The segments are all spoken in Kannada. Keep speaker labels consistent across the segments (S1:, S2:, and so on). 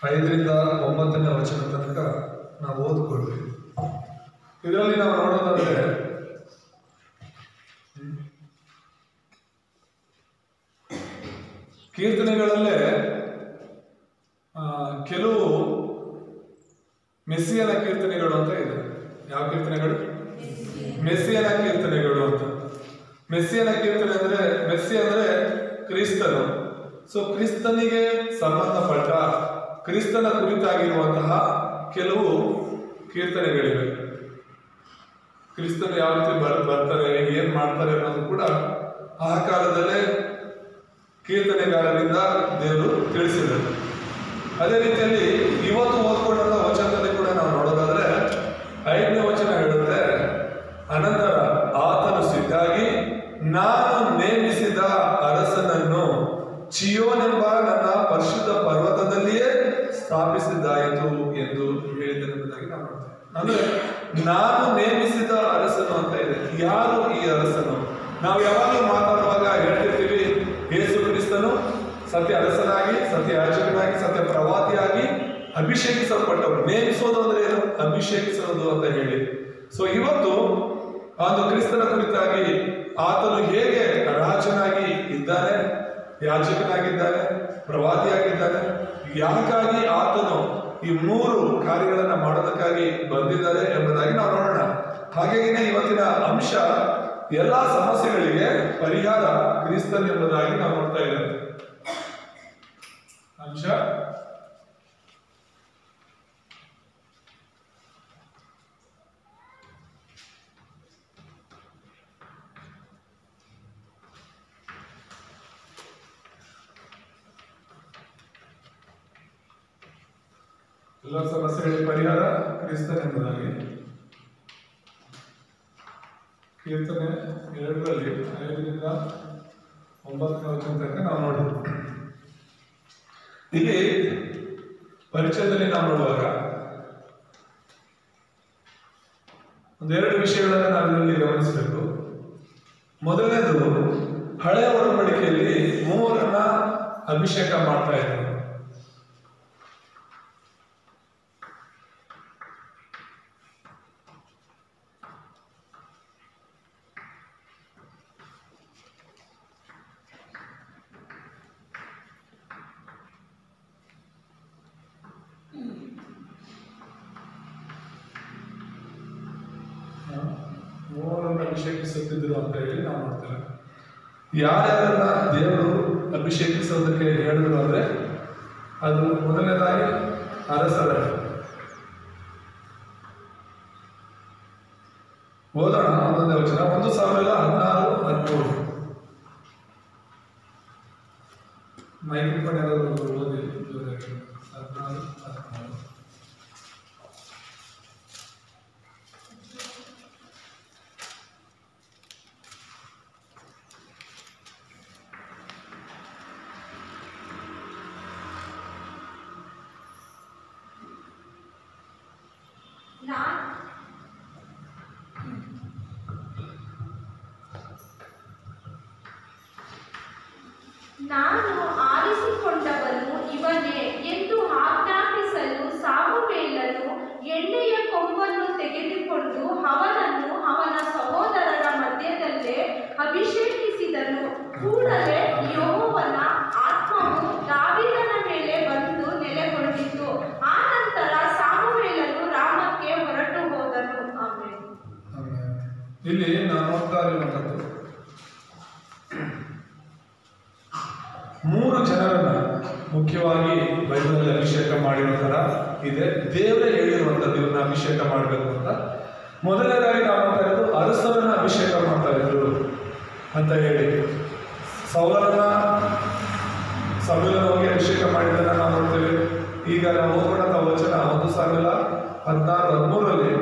S1: 5ರಿಂದ 9ನೇ ವಚನ ತನಕ ನಾವು ಓದ್ಕೊಳ್ವಿ. ಇದರಲ್ಲಿ ನಾವು ನೋಡೋದಾದ್ರೆ ಕೀರ್ತನೆಗಳಲ್ಲೇ ಕೆಲವು ಮೆಸ್ಸಿಯನ ಕೀರ್ತನೆಗಳು ಅಂತ ಇದೆ. ಯಾವ ಕೀರ್ತನೆಗಳು? ಮೆಸ್ಸಿಯನ ಕೀರ್ತನೆಗಳು ಅಂತ. ಮೆಸ್ಸಿಯನ ಕೀರ್ತನೆ ಅಂದ್ರೆ, ಮೆಸ್ಸಿ ಅಂದ್ರೆ ಕ್ರಿಸ್ತನು. ಸೊ ಕ್ರಿಸ್ತನಿಗೆ ಸಂಬಂಧಪಟ್ಟ, ಕ್ರಿಸ್ತನ ಕುರಿತಾಗಿರುವಂತಹ ಕೆಲವು ಕೀರ್ತನೆಗಳಿವೆ. ಕ್ರಿಸ್ತನು ಯಾವ ರೀತಿ ಬರ್ತಾರೆ, ಏನ್ ಮಾಡ್ತಾರೆ ಅನ್ನೋದು ಕೂಡ ಆ ಕಾಲದಲ್ಲೇ ಕೀರ್ತನೆಗಾರರಿಂದ ದೇವರು ತಿಳಿಸಿದರು. ಅದೇ ರೀತಿಯಲ್ಲಿ ಇವತ್ತು ಓದ್ಕೊಂಡಂತ ವಚನದಲ್ಲಿ ಕೂಡ ನಾವು ನೋಡೋದಾದ್ರೆ 5ನೇ ವಚನ ಹೇಳುತ್ತೆ, ಅನಂತರ ಆತನು ಸಿದ್ಧಾಗಿ ನಾನು ನೇಮಿಸಿದ ಅರಸನನ್ನು ಚಿಯೋನೆಂಬ ನನ್ನ ಪರಿಶುದ್ಧ ಪರ್ವತದಲ್ಲಿಯೇ ಸ್ಥಾಪಿಸಿದ್ದಾಯಿತು ಎಂದು ಹೇಳಿದೆನೆಂಬುದಾಗಿ ನಾವು ನೋಡ್ತೇವೆ. ಅಂದ್ರೆ ನಾನು ನೇಮಿಸಿದ ಅರಸನು ಅಂತ ಇದೆ. ಯಾರು ಈ ಅರಸನು? ನಾವು ಯಾವಾಗಲೂ ಮಾತಾಡುವಾಗ ಹೇಳ್ತಿರ್ತೀವಿ, ಯೇಸು ಕ್ರಿಸ್ತನು ಸತ್ಯ ಅರಸನಾಗಿ, ಸತ್ಯ ಯಾಜಕನಾಗಿ, ಸತ್ಯ ಪ್ರವಾದಿಯಾಗಿ ಅಭಿಷೇಕಿಸಲ್ಪಟ್ಟವರು. ನೇಮಿಸೋದು ಅಂದ್ರೆ ಏನು? ಅಭಿಷೇಕಿಸೋದು ಅಂತ ಹೇಳಿ. ಸೊ ಇವತ್ತು ಒಂದು ಕ್ರಿಸ್ತನ ಕುರಿತಾಗಿ ಆತನು ಹೇಗೆ ರಾಜನಾಗಿ ಇದ್ದಾನೆ, ಯಾಜಕನಾಗಿದ್ದಾನೆ, ಪ್ರವಾದಿಯಾಗಿದ್ದಾನೆ, ಯಾಕಾಗಿ ಆತನು ಈ 3 ಕಾರ್ಯಗಳನ್ನ ಮಾಡೋದಕ್ಕಾಗಿ ಬಂದಿದ್ದಾರೆ ಎಂಬುದಾಗಿ ನಾವು ನೋಡೋಣ. ಹಾಗೆಯೇ ಇವತ್ತಿನ ಅಂಶ ಎಲ್ಲಾ ಸಮಸ್ಯೆಗಳಿಗೆ ಪರಿಹಾರ ಕ್ರಿಸ್ತನ್ ಎಂಬುದಾಗಿ ನಾವು ನೋಡ್ತಾ ಇದ್ದೇವೆ. ಅಂಶ ಎಲ್ಲ ಸಮಸ್ಯೆಗಳಿಗೆ ಪರಿಹಾರ ಕ್ರಿಸ್ತನ್ ಎಂಬುದಾಗಿ. ಕೀರ್ತನೆ 2ರಲ್ಲಿ 5ರಿಂದ 9ನೇ ವಚನ ತನಕ ನಾವು ನೋಡಿದ್ವಿ. ಇಲ್ಲಿ ಪರಿಚಯದಲ್ಲಿ ನಾವು ನೋಡುವಾಗ ಒಂದೆರಡು ವಿಷಯಗಳನ್ನು ನಾವು ಇದರಲ್ಲಿ ಗಮನಿಸಬೇಕು. ಮೊದಲನೇದು, ಹಳೆಯ ಒಡಂಬಡಿಕೆಯಲ್ಲಿ 3ರನ್ನ ಅಭಿಷೇಕ ಮಾಡ್ತಾ ಇದ್ರು. ಅಭಿಷೇಕಿಸುತ್ತಿದ್ರು ಅಂತ ಹೇಳಿ ನಾವು ನೋಡ್ತೇವೆ. ಯಾರ್ಯಾರನ್ನ ದೇವರು ಅಭಿಷೇಕಿಸೋದಕ್ಕೆ ಹೇಳಿದ್ರು ಅಂದ್ರೆ ಅದು ಮೊದಲನೇದಾಗಿ ಅರಸರ. ಓದೋಣ 11ನೇ ವಚನ. 1,16:13 ಮೈಕ್ರೋಫೋನ್ ಯಾರಾದ್ರು ಓದಿ. 14:13
S2: ನಾನು ಆರಿಸಿಕೊಂಡವನು ಇವನೇ ಎಂದು ಆಜ್ಞಾಪಿಸಲು ಸಾಮುವೇಲನು ಎಣ್ಣೆಯ ಕೊಂಬನ್ನು ತೆಗೆದುಕೊಂಡು ಅವನನ್ನು ಅವನ ಸಹೋದರರ ಮಧ್ಯದಲ್ಲೇ ಅಭಿಷೇಕಿಸಿದನು. ಕೂಡಲೇ ಯೆಹೋವನ ಆತ್ಮವು ದಾವೀದನ ಮೇಲೆ ಬಂದು ನೆಲೆಗೊಂಡಿತು. ಆನಂತರ ಸಾಮುವೇಲನು ರಾಮಕ್ಕೆ ಹೊರಟು ಹೋದನು. ಆಮೆನ್.
S1: ಇಲ್ಲಿ ನಾವು ನೋಡ್ತಾ ಇರುವಂತದ್ದು 3 ಜನರನ್ನ ಮುಖ್ಯವಾಗಿ ಬೈಬಲ್ ಅಭಿಷೇಕ ಮಾಡಿರೋ ತರ ಇದೆ. ದೇವರೇ ಹೇಳಿರುವಂತದ್ದು ಇವ್ರನ್ನ ಅಭಿಷೇಕ ಮಾಡಬೇಕು ಅಂತ. ಮೊದಲನೇದಾಗಿ ನಾವು ನೋಡ್ತಾ ಇರೋದು ಅರಸರನ್ನ ಅಭಿಷೇಕ ಮಾಡ್ತಾ ಇದ್ರು ಅಂತ ಹೇಳಿ. ಸೌಲರನ್ನ ಸಮೂವೇಲನ ಹೋಗಿ ಅಭಿಷೇಕ ಮಾಡಿದ್ದನ್ನ ನಾವು ನೋಡ್ತೇವೆ. ಈಗ ನಾವು ಓದ್ಕೊಂಡಂತ ವಚನ 1,16:13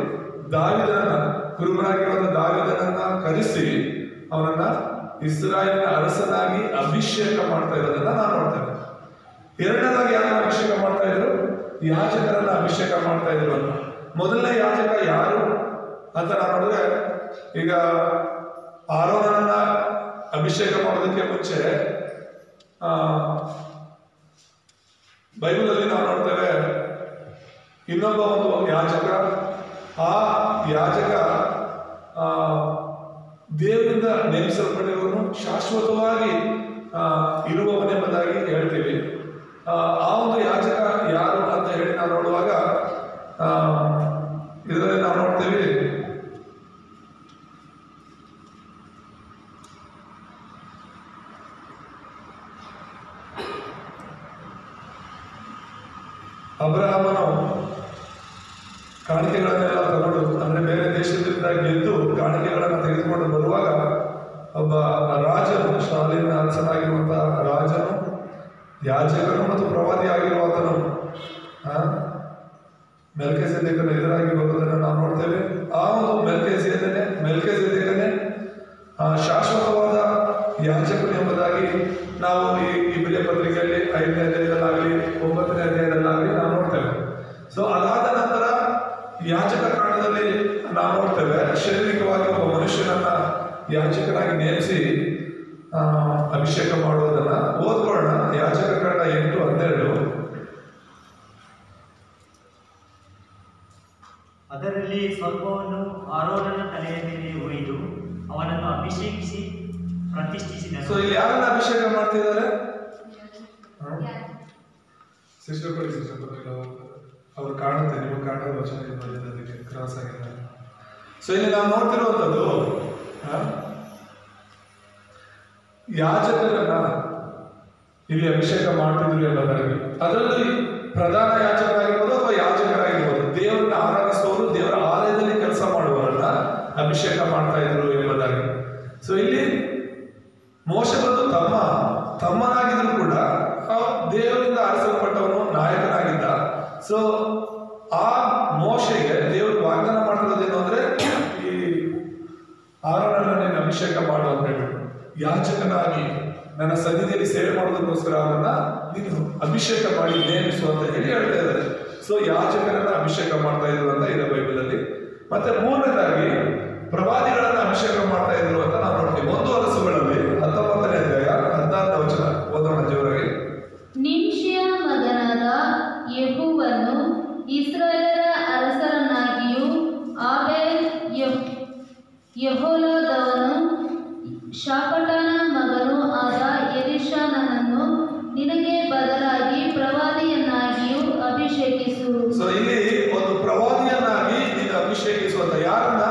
S1: ದಾವೀದನನ್ನ, ಕುರುಬನಾಗಿರುವಂತ ದಾವೀದನನ್ನ ಕರೆಸಿ ಅವನನ್ನ ಇಸ್ರಾಯೇಲಿನ ಅರಸನಾಗಿ ಅಭಿಷೇಕ ಮಾಡ್ತಾ ಇರೋದನ್ನ ನಾವು ನೋಡ್ತೇವೆ. ಎರಡನೇದಾಗಿ ಯಾರನ್ನ ಅಭಿಷೇಕ ಮಾಡ್ತಾ ಇದ್ರು? ಯಾಜಕರನ್ನ ಅಭಿಷೇಕ ಮಾಡ್ತಾ ಇದ್ರು ಅಂತ. ಮೊದಲನೇ ಯಾಜಕ ಯಾರು ಅಂತ ನಾವು ನೋಡಿದ್ರೆ, ಈಗ ಆರೋನನ್ನ ಅಭಿಷೇಕ ಮಾಡೋದಕ್ಕೆ ಮುಂಚೆ ಬೈಬಲಲ್ಲಿ ನಾವು ನೋಡ್ತೇವೆ, ಇನ್ನೊಬ್ಬ ಒಂದು ಯಾಜಕ, ಆ ಯಾಜಕ ದೇವರಿಂದ ನೇಮಿಸಲ್ಪಟ್ಟಿರುವನು, ಶಾಶ್ವತವಾಗಿ ಇರುವವನೆಂಬುದಾಗಿ ಹೇಳ್ತೀವಿ. ಆ ಒಂದು ಯಾಜಕ ಯಾರು ಅಂತ ಹೇಳಿ ನಾವು ನೋಡುವಾಗ ಇದರಲ್ಲಿ ನಾವು ನೋಡ್ತೇವೆ, ಅಬ್ರಹಾಮನು ಕಾಣಿಕೆಗಳನ್ನೆಲ್ಲ ತಗೊಂಡು, ಅಂದ್ರೆ ಬೇರೆ ದೇಶದಿಂದ ಗೆದ್ದು ಕಾಣಿಕೆಗಳನ್ನು ತೆಗೆದುಕೊಂಡು ಬರುವಾಗ ಒಬ್ಬ ರಾಜನು, ಶಾಲಿನ ಅರಸನಾಗಿರುವಂತಹ ರಾಜನು, ಯಾಜಕನು ಮತ್ತು ಪ್ರವಾದಿ ಆಗಿರುವಾತನು ಮೆಲ್ಕಿಸೆದೇಕನ ಎದುರಾಗಿ ಬರುವುದನ್ನು ನಾವು ನೋಡ್ತೇವೆ. ಆ ಒಂದು ಮೆಲ್ಕಿಸೆದೇಕನೇ ಶಾಶ್ವತವಾದ ಯಾಜಕನು ಎಂಬುದಾಗಿ ನಾವು ಈ ಇಬ್ರಿಯ ಪತ್ರಿಕೆಯಲ್ಲಿ 5ನೇ ಅಧ್ಯಾಯದಲ್ಲಾಗಲಿ 9ನೇ ಅಧ್ಯಾಯದಲ್ಲಾಗಲಿ ನಾವು ನೋಡ್ತೇವೆ. ಸೊ ಅದಾದ ನಂತರ ಯಾಜಕ ಕಾಂಡದಲ್ಲಿ ನಾವು ನೋಡ್ತೇವೆ, ಶಾರೀರಿಕವಾಗಿ ಒಬ್ಬ ಮನುಷ್ಯನನ್ನ ಯಾಜಕನಾಗಿ ನೇಮಿಸಿ ಅಭಿಷೇಕ ಮಾಡುವುದನ್ನ ಓದ್ಕೊಳ್ಳೋಣ. ಯಾಜಕ ಕಾಂಡ 8:12.
S3: ಅದರಲ್ಲಿ ಸ್ವಲ್ಪವನ್ನು ಆರೋನನ ತಲೆಯ ಮೇಲೆ ಒಯ್ದು ಅವನನ್ನು ಅಭಿಷೇಕಿಸಿ ಪ್ರತಿಷ್ಠಿಸಿದನು.
S1: ಸೊ ಇಲ್ಲಿ ಯಾರನ್ನ ಅಭಿಷೇಕ ಮಾಡ್ತಿದ್ದಾರೆ? ಸಿಸ್ಟರ್ ಅವ್ರು ಕಾಣುತ್ತೆ, ನಿಮಗೆ ಕಾಣೋ ವಚನ ಅದಕ್ಕೆ ಕ್ರಾಸ್ ಆಗಿದ್ದಾರೆ. ಸೊ ಇಲ್ಲಿ ನಾವು ನೋಡ್ತಿರುವಂಥದ್ದು ಯಾಜಕರನ್ನ ಇಲ್ಲಿ ಅಭಿಷೇಕ ಮಾಡ್ತಿದ್ರು ಎಂಬುದಾಗಿ. ಅದರಲ್ಲಿ ಪ್ರಧಾನ ಯಾಜಕರಾಗಿರ್ಬೋದು ಅಥವಾ ಯಾಜಕರಾಗಿರ್ಬೋದು, ದೇವರನ್ನ ಆರಾಧಿಸುವವರು, ದೇವರ ಆಲಯದಲ್ಲಿ ಕೆಲಸ ಮಾಡುವವರನ್ನ ಅಭಿಷೇಕ ಮಾಡ್ತಾ ಇದ್ರು ಎಂಬುದಾಗಿ. ಸೊ ಇಲ್ಲಿ ಮೋಶೆ ಬಂದು ತಮ್ಮನಾಗಿದ್ರು ಕೂಡ ದೇವರಿಂದ ಆರಿಸಲ್ಪಟ್ಟವನು, ನಾಯಕನಾಗಿದ್ದ. ಸೊ ಆ ಮೋಶೆಗೆ ದೇವರು ವಾಗ್ದಾನ ಮಾಡ್ತಿರೋದೇನು ಅಂದ್ರೆ, ಈ ಆರೋನನ್ನ ನೀನು ಅಭಿಷೇಕ ಮಾಡು ಅಂತ ಹೇಳ್ಬಿಟ್ಟು, ಯಾಜಕನಾಗಿ ನನ್ನ ಸನ್ನಿಧಿಯಲ್ಲಿ ಸೇವೆ ಮಾಡೋದಕ್ಕೋಸ್ಕರ ಅವನ್ನ ನೀನು ಅಭಿಷೇಕ ಮಾಡಿ ನೇಮಿಸು ಅಂತ ಹೇಳಿ ಹೇಳ್ತಾ ಇದ್ದಾರೆ. ಸೊ ಯಾಜಕರನ್ನ ಅಭಿಷೇಕ ಮಾಡ್ತಾ ಇದ್ರು ಅಂತ ಇದೆ ಬೈಬಲಲ್ಲಿ. ಮತ್ತೆ ಮೂರನೇದಾಗಿ ಪ್ರವಾದಿಗಳನ್ನ ಅಭಿಷೇಕ ಮಾಡ್ತಾ ಇದ್ರು ಅಂತ ನಾವು ನೋಡ್ತೀವಿ. 1 ಅರಸುಗಳಲ್ಲಿ 19ನೇ ಅಧ್ಯಾಯ 16ನೇ ವಚನ ಓದೋಣ ಜೋರಾಗಿ.
S4: ನಿಮ್ಷಿಯ ಮಗನಾದ ಯೆಹೂವನು ಇಸ್ರಾಯೇಲರ ಅರಸರನ್ನಾಗಿಯೂ ಆಬೇಲ್ ಯೆಹೋಲಾದವನು ಶಾಫಾಟನ ಮಗನೂ ಆದ ಎಲೀಷಾನನನ್ನು ನಿನಗೆ ಬದಲಾಗಿ ಪ್ರವಾದಿಯನ್ನಾಗಿಯೂ ಅಭಿಷೇಕಿಸು.
S1: ಸೊ ಇಲ್ಲಿ ಒಂದು ಪ್ರವಾದಿಯನ್ನಾಗಿ ನೀನು ಅಭಿಷೇಕಿಸುವಂತ ಯಾರನ್ನ?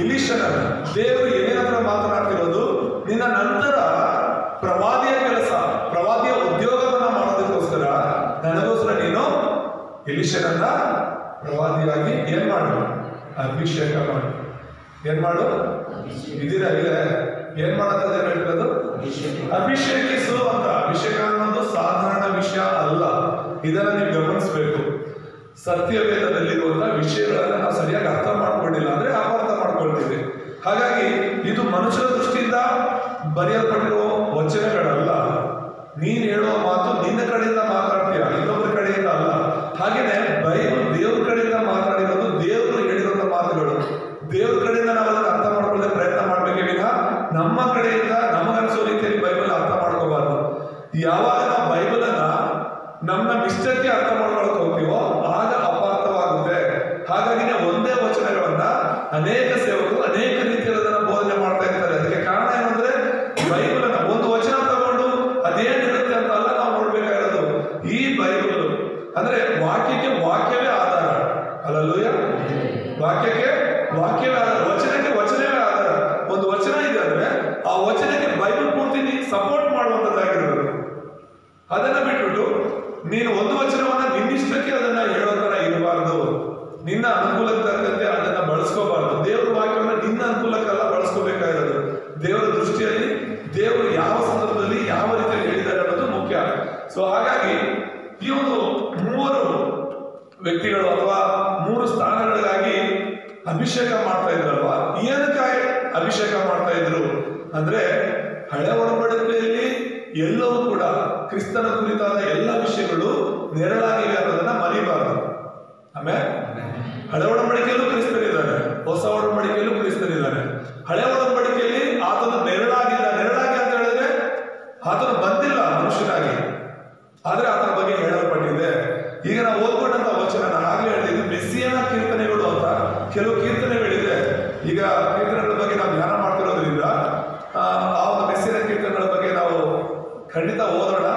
S1: ಎಲೀಷನನ್ನ. ದೇವರು ಏನೇನತ್ರ ಮಾತನಾಡ್ತಿರೋದು, ನಿನ್ನ ನಂತರ ಪ್ರವಾದಿಯ ಕೆಲಸ, ಪ್ರವಾದಿಯ ಉದ್ಯೋಗವನ್ನ ಮಾಡೋದಕ್ಕೋಸ್ಕರ ನನಗೋಸ್ಕರ ನೀನು ಎಲೀಷನನ್ನ ಪ್ರವಾದಿಯಾಗಿ ಏನ್ ಮಾಡು? ಅಭಿಷೇಕ ಮಾಡು. ಏನ್ ಮಾಡು? ಇದೀರ ಇದೆ ಏನ್ ಮಾಡತ್ತದ ಹೇಳ್ತಿರೋದು? ಅಭಿಷೇಕಿಸು ಅಂತ. ಅಭಿಷೇಕ ಅನ್ನೋದು ಸಾಧಾರಣ ವಿಷಯ ಅಲ್ಲ, ಇದನ್ನ ನೀವು ಗಮನಿಸಬೇಕು. ಸತ್ಯವೇದದಲ್ಲಿರುವಂತಹ ವಿಷಯಗಳನ್ನ ನಾವು ಸರಿಯಾಗಿ ಅರ್ಥ ಮಾಡ್ಕೊಂಡಿಲ್ಲ ಅಂದ್ರೆ ಅಪಾರ್ಥ ಮಾಡ್ಕೊಳ್ತೀವಿ. ಹಾಗಾಗಿ ಇದು ಮನುಷ್ಯರ ದೃಷ್ಟಿಯಿಂದ ಬರೆಯಲ್ಪಟ್ಟಿರುವ ವಚನಗಳಲ್ಲ. ನೀನ್ ಹೇಳುವ ಮಾತು ನಿನ್ನ ಕಡೆಯಿಂದ ಮಾತಾಡ್ತೀಯ, ಇನ್ನೊಬ್ಬರ ಕಡೆಯಿಂದ ಅಲ್ಲ. ಹಾಗೇನೆ ಬೈಬಲ್ ದೇವ್ರ ಕಡೆಯಿಂದ ಮಾತಾಡಿರೋದು, ದೇವರು ಹೇಳಿರುವಂತ ಮಾತುಗಳು. ದೇವ್ರ ಕಡೆಯಿಂದ ನಾವು ಅದನ್ನ ಅರ್ಥ ಮಾಡ್ಕೊಳ್ಳೋದೇ ಪ್ರಯತ್ನ ಮಾಡ್ಬೇಕೇ ವಿನ ನಮ್ಮ ಕಡೆಯಿಂದ ನಮಗನ್ಸೋ ರೀತಿಯಲ್ಲಿ ಬೈಬಲ್ ಅರ್ಥ ಮಾಡ್ಕೋಬಾರ್ದು. ಯಾವಾಗ ನಾವು ಬೈಬಲ್ ಅನ್ನ ನಮ್ಮ ಇಷ್ಟಕ್ಕೆ ಅರ್ಥ ಮಾಡ್ಕೊಳಕ್ ಹೋಗ್ತೀವೋ ಆಗ ಅಪಾರ್ಥವಾಗುತ್ತೆ. ಹಾಗಾಗಿನೇ ಒಂದೇ ವಚನಗಳನ್ನ ಅನೇಕ ಸೇವಕರು ಅನೇಕ ರೀತಿಯಲ್ಲಿ ಅದನ್ನ ಬೋಧನೆ ಮಾಡ್ತಾ ಇರ್ತಾರೆ. ಅದಕ್ಕೆ ಕಾರಣ ಏನಂದ್ರೆ, ಬೈಬಲ್ ಅನ್ನ ಒಂದು ವಚನ ತಗೊಂಡು ಅದೇನಿರುತ್ತೆ ಅಂತ ಅಲ್ಲ ನಾವು ನೋಡ್ಬೇಕಾಗಿರೋದು. ಈ ಬೈಬಲ್ ಅಂದ್ರೆ ವಾಕ್ಯಕ್ಕೆ ವಾಕ್ಯವೇ ಆಧಾರ. ಅಲ್ಲೂಯ, ವಾಕ್ಯಕ್ಕೆ ವಾಕ್ಯವೇ ಆಧಾರ, ವಚನಕ್ಕೆ ವಚನವೇ ಆಧಾರ. ಒಂದು ವಚನ ಇದೆ ಅಂದ್ರೆ ಆ ವಚನಕ್ಕೆ ಬೈಬಲ್ ಪೂರ್ತಿ ಸಪೋರ್ಟ್ ಮಾಡುವಂತದ್ದಾಗಿರೋದು. ಅದನ್ನ ಬಿಟ್ಬಿಟ್ಟು ನೀನು ಒಂದು ವಚನವನ್ನ ನಿನ್ನಿಷ್ಟಕ್ಕೆ ಅದನ್ನ ಹೇಳೋ ತರ ಇರಬಾರ್ದು. ನಿನ್ನ ಅನುಕೂಲಕ್ಕೆ ತಕ್ಕಂತೆ ಅದನ್ನ ಬಳಸ್ಕೋಬಾರ್ದು. ದೇವರ ವಾಕ್ಯವನ್ನ ನಿನ್ನ ಅನುಕೂಲಕ್ಕೆಲ್ಲ ಬಳಸ್ಕೋಬೇಕಾಗಿರೋದು. ದೇವರ ದೃಷ್ಟಿಯಲ್ಲಿ ದೇವರು ಯಾವ ಸಂದರ್ಭದಲ್ಲಿ ಯಾವ ರೀತಿಯಲ್ಲಿ ಹೇಳಿದ್ದಾರೆ ಅನ್ನೋದು ಮುಖ್ಯ. ಸೊ ಹಾಗಾಗಿ ಈ ಒಂದು 3 ವ್ಯಕ್ತಿಗಳು ಅಥವಾ 3 ಸ್ಥಾನಗಳಿಗಾಗಿ ಅಭಿಷೇಕ ಮಾಡ್ತಾ ಇದ್ರಲ್ವಾ, ಏನಕ್ಕಾಗಿ ಅಭಿಷೇಕ ಮಾಡ್ತಾ ಇದ್ರು ಅಂದ್ರೆ, ಹಳೆ ಒಡಂಬಡಿಕೆಯಲ್ಲಿ ಎಲ್ಲವೂ ಕೂಡ ಕ್ರಿಸ್ತನ ಕುರಿತಾದ ಎಲ್ಲ ವಿಷಯಗಳು ನೆರಳಾಗಿವೆ ಅನ್ನೋದನ್ನ ಮರಿಬಾರದು. ಆಮೇಲೆ ಹಳೆ ಒಡಂಬಡಿಕೆಯಲ್ಲೂ ಕ್ರಿಸ್ತನಿದ್ದಾನೆ, ಹೊಸ ಒಡಂಬಡಿಕೆಯಲ್ಲೂ ಕ್ರಿಸ್ತನಿದ್ದಾನೆ. ಹಳೆ ಒಡಂಬಡಿಕೆಯಲ್ಲಿ ಆತನು ನೆರಳಾಗಿ ಅಂತ ಹೇಳಿದ್ರೆ ಆತನು ಬಂದಿಲ್ಲ ಮನುಷ್ಯನಾಗಿ, ಆದ್ರೆ ಆತನ ಬಗ್ಗೆ ಈಗ ನಾವು ಓದ್ಕೊಂಡಂತ ವಚನ ನಾನು ಆಗ್ಲೇ ಹೇಳಿದೆ, ಇದು ಮೆಸ್ಸಿಯನ ಕೀರ್ತನೆಗಳು ಅಂತ ಕೆಲವು ಕೀರ್ತನೆಗಳಿದೆ. ಈಗ ಕೀರ್ತನೆಗಳ ಬಗ್ಗೆ ನಾವು ಧ್ಯಾನ ಮಾಡ್ತಿರೋದ್ರಿಂದ ಆ ಒಂದು ಮೆಸ್ಸಿಯನ ಕೀರ್ತನೆಗಳ ಬಗ್ಗೆ ನಾವು ಖಂಡಿತ ಓದೋಣ.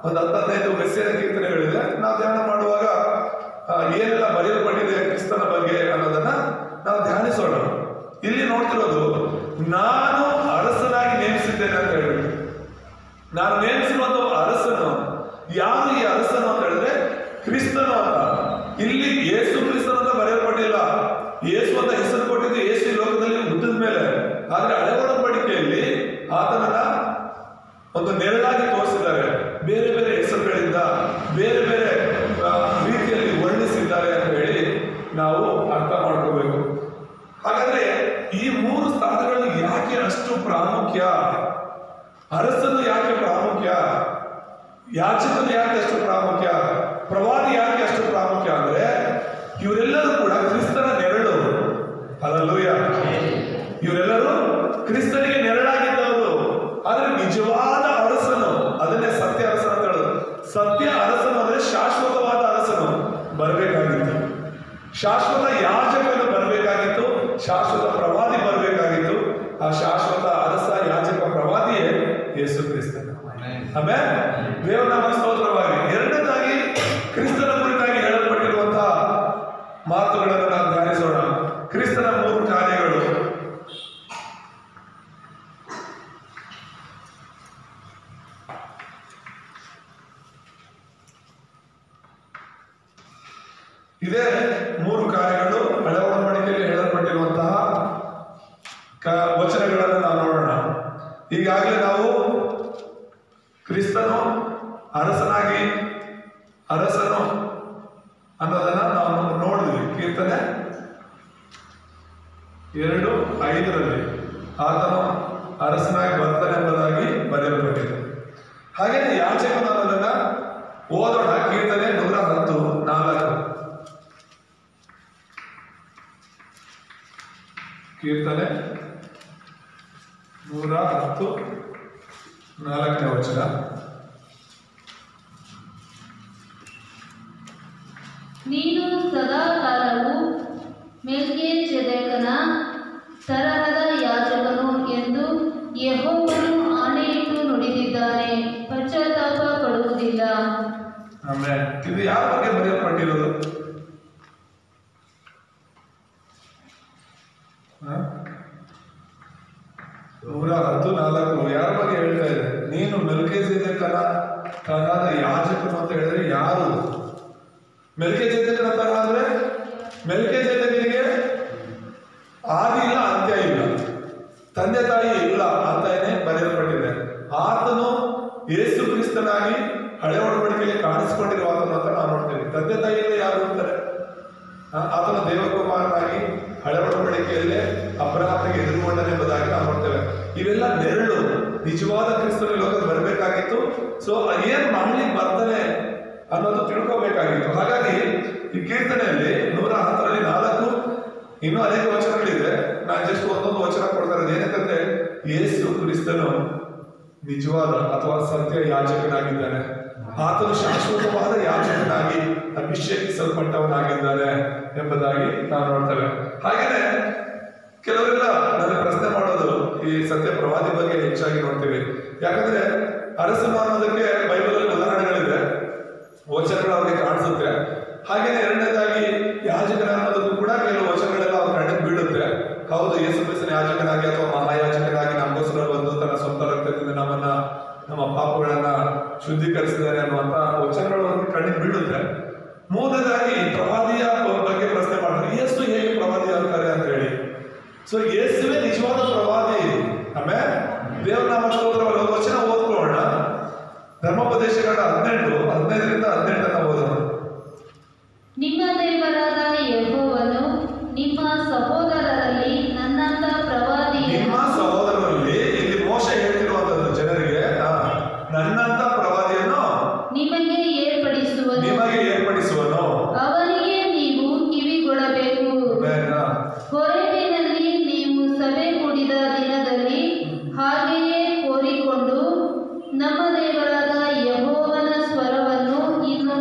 S1: ಒಂದು 10-15 ಮೆಸ್ಸಿಯನ ಕೀರ್ತನೆಗಳಿದೆ. ನಾವು ಧ್ಯಾನ ಮಾಡುವಾಗ ಏನೆಲ್ಲ ಬರೆಯಲ್ಪಟ್ಟಿದೆ ಕ್ರಿಸ್ತನ ಬಗ್ಗೆ ಅನ್ನೋದನ್ನ ನಾವು ಧ್ಯಾನಿಸೋಣ. ಇಲ್ಲಿ ನೋಡ್ತಿರೋದು, ನಾನು ಅರಸನಾಗಿ ನೇಮಿಸಿದ್ದೇನೆ ಅಂತ ಹೇಳ್ಬಿಟ್ಟು. ನಾನು ನೇಮಿಸಿರುವಂತ ಅರಸನು ಯಾರು? ಈ ಅರಸನು ಅಂತ ಹೇಳಿದ್ರೆ ಕ್ರಿಸ್ತನು ಅಂತ. ಇಲ್ಲಿ ಯೇಸು ಕ್ರಿಸ್ತನು ಅಂತ ಬರೆಯಲ್ಪಟ್ಟಿಲ್ಲ. ಯೇಸು ಅಂತ ಹೆಸರು ಕೊಟ್ಟಿದ್ದು ಯೇಸು ಈ ಲೋಕದಲ್ಲಿ ಹುಟ್ಟಿದ ಮೇಲೆ. ಆದ್ರೆ ಹಳೆ ಒಡಂಬಡಿಕೆಯಲ್ಲಿ ಆತನನ್ನ ಒಂದು ನೆರಳಾಗಿ ತೋರಿಸಿದ್ದಾರೆ. ಬೇರೆ ಬೇರೆ ಹೆಸರುಗಳಿಂದ ಬೇರೆ ಬೇರೆ ರೀತಿಯಲ್ಲಿ ವರ್ಣಿಸಿದ್ದಾರೆ ಅಂತ ಹೇಳಿ ನಾವು ಅರ್ಥ ಮಾಡ್ಕೋಬೇಕು. ಹಾಗಾದ್ರೆ ಈ 3 ಸ್ಥಾನಗಳು ಯಾಕೆ ಅಷ್ಟು ಪ್ರಾಮುಖ್ಯ? ಅರಸನು ಯಾಕೆ ಪ್ರಾಮುಖ್ಯ? ಯಾಜಕನು ಯಾಕೆ ಅಷ್ಟು ಪ್ರಾಮುಖ್ಯ? ಪ್ರವಾದಿ ಯಾಕೆ ಅಷ್ಟು ಪ್ರಾಮುಖ್ಯ? ಅಂದ್ರೆ ಇವರೆಲ್ಲರೂ ಕೂಡ ಕ್ರಿಸ್ತನ ನೆರಳು. ಹಲ್ಲೆಲೂಯ. ಇವರೆಲ್ಲರೂ ಕ್ರಿಸ್ತನಿಗೆ ನೆರಳಾಗಿದ್ದವರು. ಆದ್ರೆ ನಿಜವಾದ ಅರಸನು, ಅದನ್ನೇ ಸತ್ಯ ಅರಸನ ಅಂತ ಹೇಳೋದು. ಸತ್ಯ ಅರಸನು ಅಂದ್ರೆ ಶಾಶ್ವತವಾದ ಅರಸನು ಬರಬೇಕಾಗಿತ್ತು. ಶಾಶ್ವತ ಯಾಜಕನು ಬರಬೇಕಾಗಿತ್ತು. ಶಾಶ್ವತ ಪ್ರವಾದಿ ಬರಬೇಕಾಗಿತ್ತು. ಆ ಶಾಶ್ವತ ಅರಸ, ಯಾಜಕ, ಪ್ರವಾದಿಯೇ ಯೇಸು ಕ್ರಿಸ್ತನು. ಆಮೇಲೆ ದೇವರ ನಾಮ ಸ್ತೋತ್ರವಾಗಿ. ಎರಡನೇದಾಗಿ ಕ್ರಿಸ್ತನ ಕುರಿತಾಗಿ ಹೇಳಲ್ಪಟ್ಟಿರುವಂತಹ ಮಾತುಗಳನ್ನು ನಾವು ಧ್ಯಾನಿಸೋಣ. ಕ್ರಿಸ್ತನ 3 ಕಾರ್ಯಗಳು. ಇದೇ 3 ಕಾರ್ಯಗಳು ಹಳೆ ಒಡಂಬಡಿಕೆಯಲ್ಲಿ ಹೇಳಲ್ಪಟ್ಟಿರುವಂತಹ ವಚನಗಳನ್ನು ನಾವು ನೋಡೋಣ. ಈಗಾಗಲೇ ನಾವು ಕ್ರಿಸ್ತನು ಅರಸನು ಅನ್ನೋದನ್ನ ನಾವು ನೋಡಿದ್ವಿ. ಕೀರ್ತನೆ 2:5 ಆತನು ಅರಸನಾಗಿ ಬರ್ತಾನೆ ಎಂಬುದಾಗಿ ಬರೆಯಲ್ಪಟ್ಟಿದೆ. ಹಾಗೇನೆ ಯಾಜಕನು ಅನ್ನೋದನ್ನ ಓದೋಣ. ಕೀರ್ತನೆ 110:4. ಕೀರ್ತನೆ 110:4 ವಚನ.
S4: ನೀನು ಸದಾಕಾಲವು ಮೆಲ್ಕಿಜೆದೇಕನ ತರಹದ ಯಾಜಕನು ಎಂದು ಯೆಹೋವನು ಆಣೆಯಿಟ್ಟು ನುಡಿದಿದ್ದಾನೆ, ಪಶ್ಚಾತ್ತಾಪ ಪಡುವುದಿಲ್ಲ.
S1: ಆಮೇಲೆ ಇದು ಯಾರ ಬಗ್ಗೆ ಬರೆಯಲ್ಪಟ್ಟಿರೋದು? 110:4 ಯಾರ ಬಗ್ಗೆ ಹೇಳ್ತಾ ಇದೆ? ನೀನು ಮೆಲ್ಕಿಜೆದೇಕನ ತರಹದ ಯಾಜಕನು ಅಂತ ಹೇಳಿದ್ರೆ ಯಾರು? ಮೆಲ್ಕಿಜೆದೇಕನ ತರಹ ಅಂದ್ರೆ ಮೆಲ್ಕಿಜೆದೇಕನಿಗೆ ಆದಿ ಇಲ್ಲ, ಅಂತ್ಯ ಇಲ್ಲ, ತಂದೆ ತಾಯಿ ಇಲ್ಲ ಅಂತಾನೆ ಬರೆಯಲ್ಪಟ್ಟಿದೆ. ಆತನು ಯೇಸು ಕ್ರಿಸ್ತನಾಗಿ ಹಳೆ ಒಡಂಬಡಿಕೆಯಲ್ಲಿ ಕಾಣಿಸಿಕೊಂಡಿರುವ ಆತನು ಅಂತ ನಾವು ನೋಡ್ತೇವೆ. ತಂದೆ ತಾಯಿಯಲ್ಲೇ ಯಾರು ಅಂತಾರೆ? ಆತನ ದೇವಕುಮಾರನಾಗಿ ಹಳೆ ಒಡಂಬಡಿಕೆಯಲ್ಲೇ ಅಬ್ರಹಾಮನಿಗೆ ಎದುರುಗೊಂಡನೆಂಬುದಾಗಿ ನಾವು ನೋಡ್ತೇವೆ. ಇವೆಲ್ಲ ನೆರಳು. ನಿಜವಾದ ಕ್ರಿಸ್ತನ ಲೋಕಕ್ಕೆ ಬರಬೇಕಾಗಿತ್ತು. ಸೊ ಏನ್ ಮಾಡ್ಲಿಕ್ಕೆ ಬರ್ತಾನೆ ಅನ್ನೋದು ತಿಳ್ಕೋಬೇಕಾಗಿತ್ತು. ಹಾಗಾಗಿ ಈ ಕೀರ್ತನೆಯಲ್ಲಿ 110:4 ಇನ್ನೂ ಅನೇಕ ವಚನಗಳಿದೆ. ನಾನು ಜಸ್ಟ್ ಒಂದೊಂದು ವಚನ ಕೊಡ್ತಾ ಇರೋದು ಏನಕ್ಕಂದ್ರೆ ಯೇಸು ಕ್ರಿಸ್ತನು ನಿಜವಾದ ಅಥವಾ ಸತ್ಯ ಯಾಜಕನಾಗಿದ್ದಾನೆ. ಆತನು ಶಾಶ್ವತವಾದ ಯಾಜಕನಾಗಿ ಅಭಿಷೇಕಿಸಲ್ಪಟ್ಟವನಾಗಿದ್ದಾನೆ ಎಂಬುದಾಗಿ ನಾವು ನೋಡ್ತೇವೆ. ಹಾಗೇನೆ ಕೆಲವರೆಲ್ಲ ನನಗೆ ಪ್ರಶ್ನೆ ಮಾಡೋದು ಈ ಸತ್ಯ ಪ್ರವಾದಿ ಬಗ್ಗೆ ಹೆಚ್ಚಾಗಿ ನೋಡ್ತೀವಿ. ಯಾಕಂದ್ರೆ ಅರಸನು ಅನ್ನೋದಕ್ಕೆ ಬೈಬಲಲ್ಲಿ ಉದಾಹರಣೆಗಳಿದೆ, ವಚನಗಳು ಅವ್ರಿಗೆ ಕಾಣಿಸುತ್ತೆ. ಹಾಗೇನೆ ಎರಡನೇದಾಗಿ ಯಾಜಕನ ಅನ್ನೋದಕ್ಕೂ ಕೂಡ ಕೆಲವು ವಚನಗಳೆಲ್ಲ ಅವ್ರ ಕಣ್ಣಿಗೆ ಬೀಳುತ್ತೆ. ಹೌದು, ಯೇಸು ಕ್ರಿಸ್ತನ ಯಾಜಕನಾಗಿ ಅಥವಾ ಮಹಾಯಾಜಕನಾಗಿ ನಮಗೋಸ್ಕರ ಬಂದು ತನ್ನ ಸ್ವಂತ ರಕ್ತದಿಂದ ನಮ್ಮ ಪಾಪಗಳನ್ನ ಶುದ್ಧೀಕರಿಸಿದ್ದಾರೆ ಅನ್ನುವಂತ ವಚನಗಳು ಅವ್ರಿಗೆ ಕಣ್ಣಿಗೆ ಬೀಳುತ್ತೆ. ಮೂರನೇದಾಗಿ ಪ್ರವಾದಿಯ ಬಗ್ಗೆ ಪ್ರಶ್ನೆ ಮಾಡ್ತಾರೆ, ಯೇಸು ಹೇಗೆ ಪ್ರವಾದಿ ಆಗ್ತಾರೆ ಅಂತ ಹೇಳಿ. ಸೊ ಯೇಸುವೇ ನಿಜವಾದ ಪ್ರವಾದಿ. ಆಮೇಲೆ ದೇವರ ನಾಮ ಸ್ತೋತ್ರವಲ್ಲ, ಒಂದು ವಚನ ಓದ್ಕೊಳ್ಳೋಣ. ಧರ್ಮೋಪದೇಶಗಳ 15:18 ಓದೋಣ.
S4: ನಿಮ್ಮ ದೇವರಾದ ಯೆಹೋವನು ನಿಮ್ಮ ಸಹೋದರರಲ್ಲಿ ನನ್ನಂತ ಪ್ರವಾದಿ,
S1: ನಿಮ್ಮ ಸಹೋದರರಲ್ಲಿ, ಇಲ್ಲಿ ಮೋಶೆ ಹೇಳ್ತಿರುವಂತದ್ದು ಜನರಿಗೆ, ನನ್ನಂತ ಪ್ರವಾದಿಯನ್ನು
S4: ನಿಮಗೆ
S1: ಏರ್ಪಡಿಸುವನು,
S4: ಅವನಿಗೆ ನೀವು ಕಿವಿಗೊಡಬೇಕು. ಹೊರಗಿನಲ್ಲಿ ನೀವು ಸಭೆ ಕೂಡಿದ ದಿನದಲ್ಲಿ ಹಾಗೆಯೇ ಕೋರಿಕೊಂಡು ನಮ್ಮ ದೇವರಾದ ಯೆಹೋವನ ಸ್ವರವನ್ನು ಇನ್ನು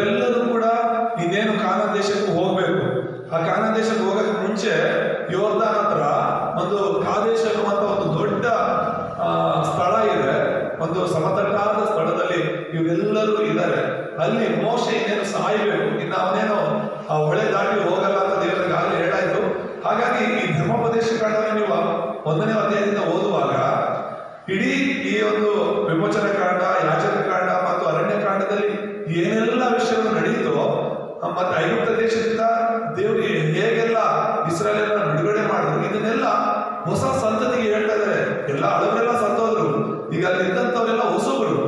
S1: ಇವರೆಲ್ಲರೂ ಕೂಡ ಇನ್ನೇನು ಕಾನಾನ್ ದೇಶಕ್ಕೆ ಹೋಗ್ಬೇಕು. ಆ ಕಾನಾನ್ ದೇಶಕ್ಕೆ ಹೋಗಕ್ಕೆ ಮುಂಚೆ ಯೋರ್ದಾನ್ ಹತ್ರ ಒಂದು ಕಾದೇಶ್ ಅನ್ನುವಂತ ಒಂದು ದೊಡ್ಡ ಸ್ಥಳ ಇದೆ. ಒಂದು ಸಮತಟ್ಟಾದ ಸ್ಥಳದಲ್ಲಿ ಇವರೆಲ್ಲರೂ ಇದ್ದಾರೆ. ಅಲ್ಲಿ ಮೋಶೆ ಇನ್ನೇನು ಸಾಯಬೇಕು, ಇನ್ನು ಅವನೇನು ಆ ಹೊಳೆ ದಾಟಿ ಹೋಗಲ್ಲ ಅಂತ ದೇವರಿಗೆ ಆಗಲೇ ಹೇಳಾಯ್ತು. ಹಾಗಾಗಿ ಈ ಧರ್ಮೋಪದೇಶ ಕಾಂಡವನ್ನು ನೀವು 1ನೇ ಅಧ್ಯಾಯದಿಂದ ಓದುವಾಗ ಇಡೀ ಈ ಒಂದು ವಿಮೋಚನ ಕಾಂಡ, ಯಾಜಕ ಕಾಂಡ ಮತ್ತು ಅರಣ್ಯ ಕಾಂಡದಲ್ಲಿ ಏನೆಲ್ಲ ವಿಷಯಗಳು ನಡೆಯಿತೋ, ಮತ್ತೆ ಐಗುಪ್ತ ದೇಶದಿಂದ ದೇವರು ಹೇಗೆಲ್ಲ ಇಸ್ರಾಯೇಲನ್ನ ಬಿಡುಗಡೆ ಮಾಡಿದ್ರು, ಇದನ್ನೆಲ್ಲ ಹೊಸ ಸಂತತಿಗೆ ಹೇಳ್ತಾ ಇದ್ದಾರೆ. ಎಲ್ಲ ಹಳಬರೆಲ್ಲ ಸತ್ತೋದ್ರು, ಈಗ ಅಲ್ಲಿ ಇದ್ದಂಥವರೆಲ್ಲ ಹೊಸಬರು,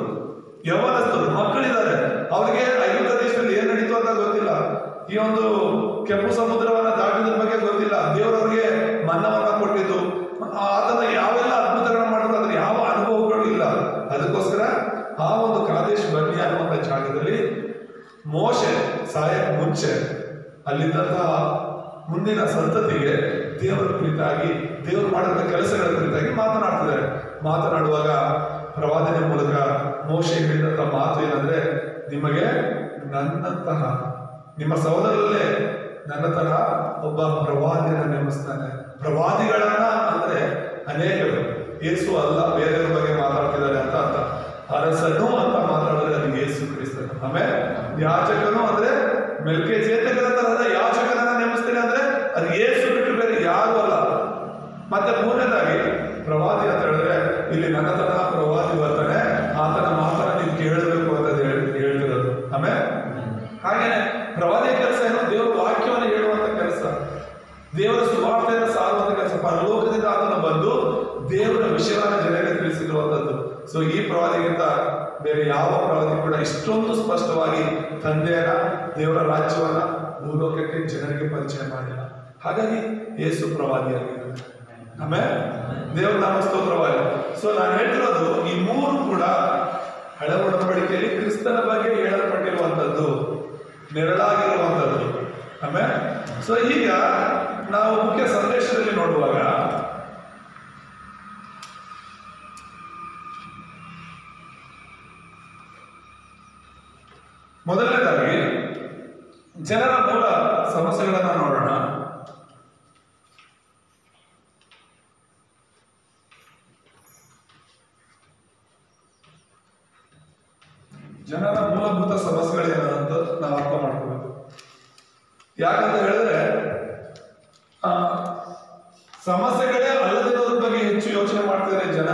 S1: ಯೌವನಸ್ಥರು, ಮಕ್ಕಳಿದ್ದಾರೆ. ಅವ್ರಿಗೆ ಐಗುಪ್ತ ದೇಶದಲ್ಲಿ ಏನ್ ನಡೀತು ಅಂತ ಗೊತ್ತಿಲ್ಲ. ಈ ಒಂದು ಕೆಂಪು ಸಮುದ್ರವನ್ನ ದಾಟಿದ್ರ ಬಗ್ಗೆ ಗೊತ್ತಿಲ್ಲ. ದೇವರವ್ರಿಗೆ ಮನ್ನವನ್ನ ಕೊಟ್ಟಿದ್ದು, ಆತನ ಯಾವೆಲ್ಲ ಅದ್ಭುತಗಳನ್ನ ಮಾಡಿದ್ರು, ಅದ್ರ ಯಾವ ಅನುಭವಗಳು ಇಲ್ಲ. ಅದಕ್ಕೋಸ್ಕರ ಆ ಒಂದು ಕಾದೇಶ್ ಬರ್ನಿಯಾ ಅನ್ನುವಂಥ ಜಾಗದಲ್ಲಿ ಮೋಶೆ ಸಾಯಕ್ಕೆ ಮುಂಚೆ ಅಲ್ಲಿದ್ದಂತಹ ಮುಂದಿನ ಸಂತತಿಗೆ ದೇವರ ಕುರಿತಾಗಿ, ದೇವರು ಮಾಡಿದ ಕೆಲಸಗಳ ಕುರಿತಾಗಿ ಮಾತನಾಡ್ತಿದ್ದಾರೆ. ಮಾತನಾಡುವಾಗ ಪ್ರವಾದನೆ ಮೂಲಕ ಮೋಶೆ ಹೇಳಿದಂಥ ಮಾತು ಏನಂದ್ರೆ, ನಿಮಗೆ ನನ್ನಂತಹ, ನಿಮ್ಮ ಸಹೋದರರಲ್ಲೇ ನನ್ನ ತರಹ ಒಬ್ಬ ಪ್ರವಾದಿಯನ್ನ ನೇಮಿಸ್ತಾನೆ. ಪ್ರವಾದಿಗಳನ್ನ ಅಂದ್ರೆ ಅನೇಕರು, ಯೇಸು ಅಲ್ಲ ಬೇರೆಯವ್ರ ಬಗ್ಗೆ ಮಾತಾಡ್ತಿದ್ದಾರೆ ಅಂತ ಅರ್ಥ. ಅರಸನು ಅಂತ ಮಾತಾಡಿದ್ರೆ ಅದು ಯೇಸು ಕ್ರಿಸ್ತನು. ಆಮೇಲೆ ಯಾಜಕನು ಅಂದ್ರೆ ಮೆಲ್ಕಿಜೆದೇಕನ ತರಹದ ಯಾಜಕನನ್ನ ನೇಮಿಸ್ತೇನೆ ಅಂದ್ರೆ ಅದು ಯೇಸು ಬಿಟ್ಟು ಬೇರೆ ಯಾರು ಅಲ್ಲ. ಮತ್ತೆ ಮೂರನೇದಾಗಿ ಪ್ರವಾದಿ ಅಂತ ಹೇಳಿದ್ರೆ ಇಲ್ಲಿ ನನ್ನ ತರಹ ಪ್ರವಾದಿ ಬರ್ತಾನೆ, ಆತನ ಮಾತನ್ನ ನೀವು ಕೇಳಬೇಕು ಅಂತ ಹೇಳ್ತಿರೋದು. ಆಮೇಲೆ ಹಾಗೇನೆ ಪ್ರವಾದಿಯ ಕೆಲಸ ಏನು? ದೇವರ ವಾಕ್ಯವನ್ನು ಹೇಳುವಂತ ಕೆಲಸ, ದೇವರ ಸುವಾರ್ತೆಯನ್ನು ಸಾರುವಂತ ಕೆಲಸ. ಪರಲೋಕದಿಂದ ಆತನ ಬಂದು ದೇವರ ವಿಷಯವನ್ನ ಜನರಿಗೆ ತಿಳಿಸಿರುವಂತದ್ದು. ಸೊ ಈ ಪ್ರವಾದಿಗಿಂತ ಬೇರೆ ಯಾವ ಪ್ರವಾದಿ ಕೂಡ ಇಷ್ಟೊಂದು ಸ್ಪಷ್ಟವಾಗಿ ತಂದೆಯನ್ನ, ದೇವರ ರಾಜ್ಯವನ್ನ ಭೂಲೋಕಕ್ಕೆ ಜನರಿಗೆ ಪರಿಚಯ ಮಾಡಿಲ್ಲ. ಹಾಗಾಗಿ ಯೇಸು ಪ್ರವಾದಿಯಾಗಿದ್ದಾರೆ. ಆಮೇಲೆ ದೇವರ ನಾಮ ಸ್ತೋತ್ರವಾಗಿ. ಸೊ ನಾನು ಹೇಳ್ತಿರೋದು ಈ ಮೂರು ಕೂಡ ಹಳೆ ಒಡಂಬಡಿಕೆಯಲ್ಲಿ ಕ್ರಿಸ್ತನ ಬಗ್ಗೆ ಹೇಳಲ್ಪಟ್ಟಿರುವಂತದ್ದು, ನೆರಳಾಗಿರುವಂತದ್ದು. ಆಮೇಲೆ ಸೊ ಈಗ ನಾವು ಮುಖ್ಯ ಸಂದೇಶದಲ್ಲಿ ನೋಡುವಾಗ ಮೊದಲನೇದಾಗಿ ಜನರ ಮೂಲ ಸಮಸ್ಯೆಗಳನ್ನ ನೋಡೋಣ. ಜನರ ಮೂಲಭೂತ ಸಮಸ್ಯೆಗಳೇನಂತ ನಾವು ಅರ್ಥ ಮಾಡ್ಕೋಬೇಕು. ಯಾಕಂತ ಹೇಳಿದ್ರೆ ಸಮಸ್ಯೆಗಳೇ ಅಲ್ಲದಿರೋದ್ರ ಬಗ್ಗೆ ಹೆಚ್ಚು ಯೋಚನೆ ಮಾಡ್ತಿದ್ದಾರೆ ಜನ.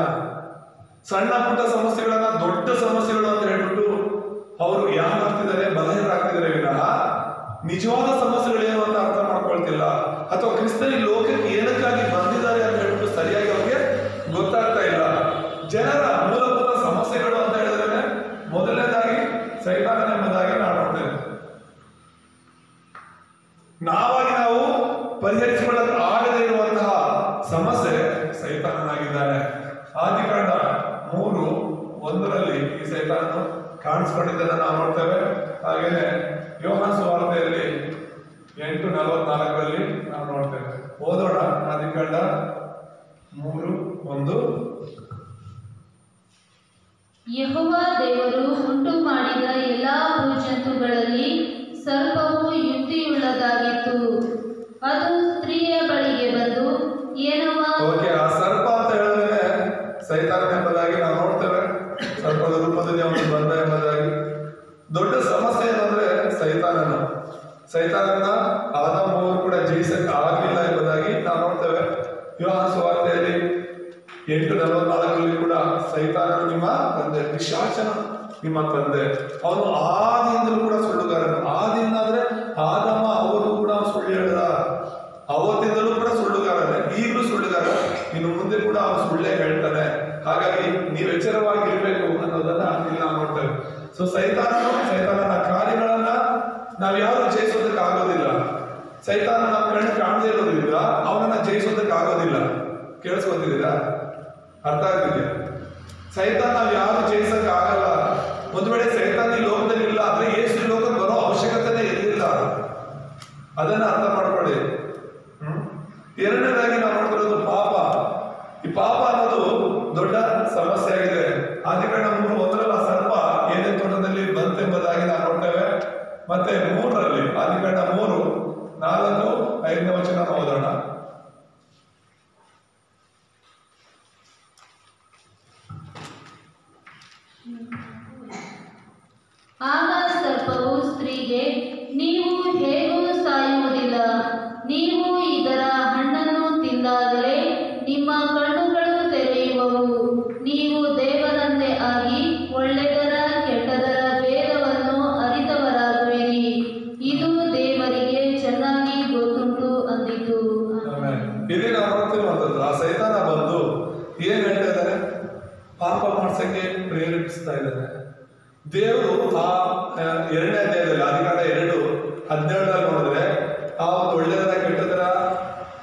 S1: ಸಣ್ಣ ಪುಟ್ಟ ಸಮಸ್ಯೆಗಳನ್ನ ದೊಡ್ಡ ಸಮಸ್ಯೆಗಳು ಅಂತ ಹೇಳ್ಬಿಟ್ಟು ಅವರು ಯಾಕಾಗ್ತಿದ್ದಾರೆ, ಬಲಹೀನರಾಗ್ತಿದ್ದಾರೆ ವಿನಃ ನಿಜವಾದ ಸಮಸ್ಯೆಗಳೇನು ಅಂತ ಅರ್ಥ ಮಾಡ್ಕೊಳ್ತಿಲ್ಲ. ಅಥವಾ ಕ್ರಿಸ್ತನ ಲೋಕಕ್ಕೆ ಏನಕ್ಕಾಗಿ ಬಂದಿದ್ದಾರೆ ಅಂತ ಹೇಳ್ಬಿಟ್ಟು ಸರಿಯಾಗಿ ಅವ್ರಿಗೆ ಗೊತ್ತಾಗ್ತಾ ಇಲ್ಲ. ಜನರ ಮೂಲಭೂತ ಸಮಸ್ಯೆಗಳು ಅಂತ ಹೇಳಿದ್ರೆ ಮೊದಲನೇದಾಗಿ ಸೈತಾನ ಎಂಬುದಾಗಿ ನಾವು ನೋಡ್ತೇವೆ. ನಾವಾಗಿ ನಾವು ಪರಿಹರಿಸಿಕೊಳ್ಳಲು ಆಗದೇ ಇರುವಂತಹ ಸಮಸ್ಯೆ ಸೈತಾನನಾಗಿದ್ದಾನೆ. ಆದಿಕಾಂಡ 3:1 ಈ ಸೈತಾನನು ಕಾಣಿಸ್ಕೊಂಡಿದ್ದನ್ನು ನಾವು ನೋಡ್ತೇವೆ. ಹಾಗೇನೆ ಯೋಹಾನ ಸುವಾರ್ತೆಯಲ್ಲಿ 8:44 ನಾವು ನೋಡ್ತೇವೆ. ಓದೋಣ. ಆದಿಕಾಂಡ 3:1.
S4: ಯೆಹೋವ ದೇವರು ಉಂಟು ಮಾಡಿದ ಎಲ್ಲಾ ಭೂಜಂತುಗಳಲ್ಲಿ ಸರ್ಪವು ಯುಕ್ತಿಯುಳ್ಳದಾಗಿತ್ತು. ಅದು ಸ್ತ್ರೀಯ ಬಳಿಗೆ ಬಂದು ಏನವ್ವ.
S1: ಆ ಸರ್ಪ ಅಂತ ಹೇಳಿದ್ರೆ ಸೈತಾನ ಎಂಬುದಾಗಿ ನಾವು ನೋಡ್ತೇವೆ. ಸರ್ಪದ ರೂಪದಲ್ಲಿ ಅವನು ಬಂದ ಎಂಬುದಾಗಿ. ದೊಡ್ಡ ಸಮಸ್ಯೆ ಏನಂದ್ರೆ ಸೈತಾನನ ಆದಾಮ ಅವರು ಕೂಡ ಜಯಿಸಕ್ಕೆ ಆಗಲಿಲ್ಲ ಎಂಬುದಾಗಿ ನಾವು ನೋಡ್ತೇವೆ. ಯೋಹಾನ ಸುವಾರ್ತೆಯಲ್ಲಿ 8:44 ಕೂಡ ಸೈತಾನನು ನಿಮ್ಮ ತಂದೆ, ಪಿಶಾಚನ ನಿಮ್ಮ ತಂದೆ, ಅವನು ಆದಿಯಿಂದಲೂ ಕೂಡ ಸುಳ್ಳುಗಾರನು. ಆದಿಯಿಂದ ಅಂದ್ರೆ ಆದಾಮ ಅವರು ಕೂಡ ಸುಳ್ಳು ಹೇಳಿದ, ಅವತ್ತಿಂದಲೂ ಕೂಡ ಸುಳ್ಳುಗಾರನೇ, ಈಗಲೂ ಸುಳ್ಳುಗಾರ, ಇನ್ನು ಮುಂದೆ ಕೂಡ ಅವನು ಸುಳ್ಳೇ ಹೇಳ್ತಾನೆ. ಹಾಗಾಗಿ ನೀವು ಎಚ್ಚರವಾಗಿ ಇರಬೇಕು ಅನ್ನೋದನ್ನ ಇಲ್ಲಿ ನಾವು ನೋಡ್ತೇವೆ. ಸೊ ಸೈತಾನನ ಕಾರ್ಯಗಳನ್ನ ನಾವು ಯಾರು ಜಯಿಸೋದಕ್ಕೆ ಆಗೋದಿಲ್ಲ. ಸೈತಾನ ನಮ್ಮ ಕಣ್ಣು ಕಾಣದೇ ಇರೋದ್ರಿಂದ ಅವನನ್ನ ಜಯಿಸೋದಕ್ಕೆ ಆಗೋದಿಲ್ಲ. ಕೇಳಿಸ್ಕೊತಿದ್ದೀರಾ? ಅರ್ಥ ಆಗ್ತಿದೆ? ಸೈತಾನ ನಾವು ಯಾರು ಜಯಿಸಕ್ಕೆ ಆಗಲ್ಲ. ಒಂದು ವೇಳೆ ಸೈತಾನ ಈ ಲೋಕದಲ್ಲಿ ಇಲ್ಲ ಅಂದ್ರೆ ಯೇಸು ಈ ಲೋಕಕ್ಕೆ ಬರೋ ಅವಶ್ಯಕತೆನೇ ಇರಲಿಲ್ಲ. ಅದನ್ನ ಅರ್ಥ ಮಾಡ್ಕೊಳ್ಳಿ. ಎರಡನೇದಾಗಿ ನಾವು ನೋಡ್ತಿರೋದು ಪಾಪ. ಈ ಪಾಪ ಅನ್ನೋದು ದೊಡ್ಡ ಸಮಸ್ಯೆ ಆಗಿದೆ. ಆದಿಕಾಂಡ 3:1 ಸರ್ಪ ಏನೇ ತೋಟದಲ್ಲಿ ಬಂತೆಂಬುದಾಗಿ ನಾವು ನೋಡ್ತೇವೆ. ಮತ್ತೆ 3ರಲ್ಲಿ ಆದಿಕಾಂಡ 3, 4, 5ನೇ ವಚನ ಓದೋಣ.
S4: ಆಗ ಸರ್ಪವು ಸ್ತ್ರೀಗೆ, ನೀವು ಹೇಗೂ ಸಾಯುವುದಿಲ್ಲ, ನೀವು ಇದರ ಹಣ್ಣನ್ನು ತಿಂದಾಗಲೇ ನಿಮ್ಮ ಕಣ್ಣುಗಳು ತೆರೆಯುವವು, ನೀವು ದೇವರಂತೆ ಆಗಿ ಒಳ್ಳೆಯದರ ಕೆಟ್ಟದರ ಭೇದವನ್ನು ಅರಿತವರಾಗುವಿರಿ, ಇದು ದೇವರಿಗೆ ಚೆನ್ನಾಗಿ ಗೊತ್ತುಂಟು ಅಂದಿತು.
S1: ಇಲ್ಲಿ ನಾವು ನೋಡ್ತಿರುವಂತದ್ದು ಆ ಸೈತಾನ ಬಂದು ಏನ್ ಹೇಳ್ತಾ ಇದ್ದಾನೆ, ಪಾಪ ಮಾಡ್ಸಕ್ಕೆ ಪ್ರೇರೇಪಿಸ್ತಾ ಇದ್ದಾನೆ. ದೇವರು ಆ 2ನೇ ಅಧ್ಯಾಯದಲ್ಲಿ ಆದಿಕಾಂಡ 2:17 ನೋಡಿದ್ರೆ ಆ ಒಂದು ಒಳ್ಳೆಯದರ ಕೆಟ್ಟದರ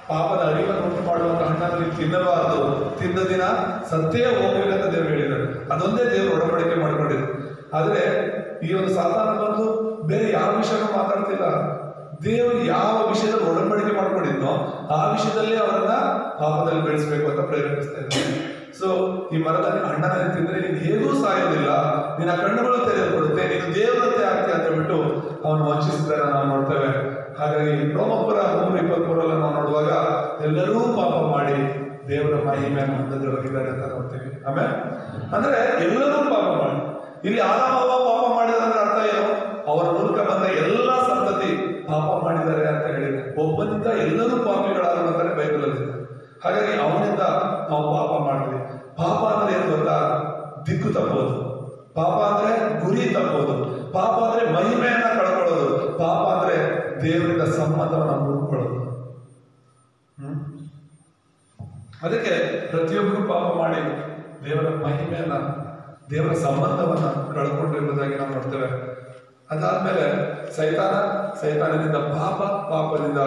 S1: ಪಾಪದ ಅರಿವನ್ನು ಉಂಟು ಮಾಡುವಂತ ಹಣ್ಣನ್ನು ತಿನ್ನಬಾರದು, ತಿಂದ ದಿನ ಸತ್ತೇ ಹೋಗಲಿ ಅಂತ ದೇವರು ಹೇಳಿದ್ದಾರೆ. ಅದೊಂದೇ ದೇವರು ಒಡಂಬಡಿಕೆ ಮಾಡಿಕೊಂಡಿದ್ರು. ಆದ್ರೆ ಈ ಒಂದು ಸಾತಾನ ಬಂದು ಬೇರೆ ಯಾವ ವಿಷಯನೂ ಮಾತಾಡ್ತಿಲ್ಲ. ದೇವರು ಯಾವ ವಿಷಯದಲ್ಲಿ ಒಡಂಬಡಿಕೆ ಮಾಡ್ಕೊಂಡಿದ್ನೋ ಆ ವಿಷಯದಲ್ಲಿ ಅವರನ್ನ ಪಾಪದಲ್ಲಿ ಬೆಳೆಸಬೇಕು ಅಂತ ಪ್ರೇರೇಪಿಸ್ತಾ ಇದ್ದಾರೆ. ಸೊ ಈ ಮರದ ಹಣ್ಣನ್ನು ತಿಂದ್ರೆ ನೀನು ಹೇಗೂ ಸಾಯೋದಿಲ್ಲ, ನಿನ್ನ ಕಣ್ಣುಗಳು ತೆರೆಯಲ್ಪಡುತ್ತೆ, ನೀನು ದೇವರಂತೆ ಆಗ್ತೀಯ ಅಂತ ಹೇಳ್ಬಿಟ್ಟು ಅವನು ವಂಚಿಸಿದ್ದನ್ನು ನಾವು ನೋಡ್ತೇವೆ. ಹಾಗಾಗಿ ರೋಮಪುರ 3:23 ನಾವು ನೋಡುವಾಗ ಎಲ್ಲರೂ ಪಾಪ ಮಾಡಿ ದೇವರ ಮಹಿಮೆಯನ್ನು ಹೊಂದದೊಳಗಿದ್ದಾರೆ ಅಂತ ನೋಡ್ತೀವಿ. ಆಮೇಲೆ ಅಂದ್ರೆ ಎಲ್ಲರೂ ಪಾಪ ಮಾಡಿ, ಇಲ್ಲಿ ಆದಾಮ ಪಾಪ ಮಾಡಿದ್ರೆ ಅರ್ಥ ಏನು, ಅವರ ಮೂಲಕ ಬಂದ ಎಲ್ಲ ಸಂತತಿ ಪಾಪ ಮಾಡಿದ್ದಾರೆ ಅಂತ ಹೇಳಿದೆ. ಒಬ್ಬನಿಂದ ಎಲ್ಲರೂ ಪಾಪಿಗಳಾದರು ಅಂತಾನೆ ಬೈಬಲ್ ಅಲ್ಲಿ. ಹಾಗಾಗಿ ಅವನಿಂದ ನಾವು ಪಾಪ ಮಾಡಿದ್ವಿ. ಪಾಪ ಅಂದ್ರೆ ಏನು ಗೊತ್ತಾ, ದಿಕ್ಕು ತಪ್ಪೋದು. ಪಾಪ ಅಂದ್ರೆ ಗುರಿ ತಪ್ಪೋದು. ಪಾಪ ಅಂದ್ರೆ ಮಹಿಮೆಯನ್ನ ಕಳ್ಕೊಳ್ಳೋದು. ಪಾಪ ಅಂದ್ರೆ ದೇವರಿಂದ ಸಂಬಂಧವನ್ನ ಮುಡ್ಕೊಳ್ಳೋದು. ಅದಕ್ಕೆ ಪ್ರತಿಯೊಬ್ಬರು ಪಾಪ ಮಾಡಿ ದೇವರ ಮಹಿಮೆಯನ್ನ, ದೇವರ ಸಂಬಂಧವನ್ನ ಕಳ್ಕೊಂಡಿರುವುದಾಗಿ ನಾವು ನೋಡ್ತೇವೆ. ಅದಾದ್ಮೇಲೆ ಸೈತಾನದಿಂದ ಪಾಪದಿಂದ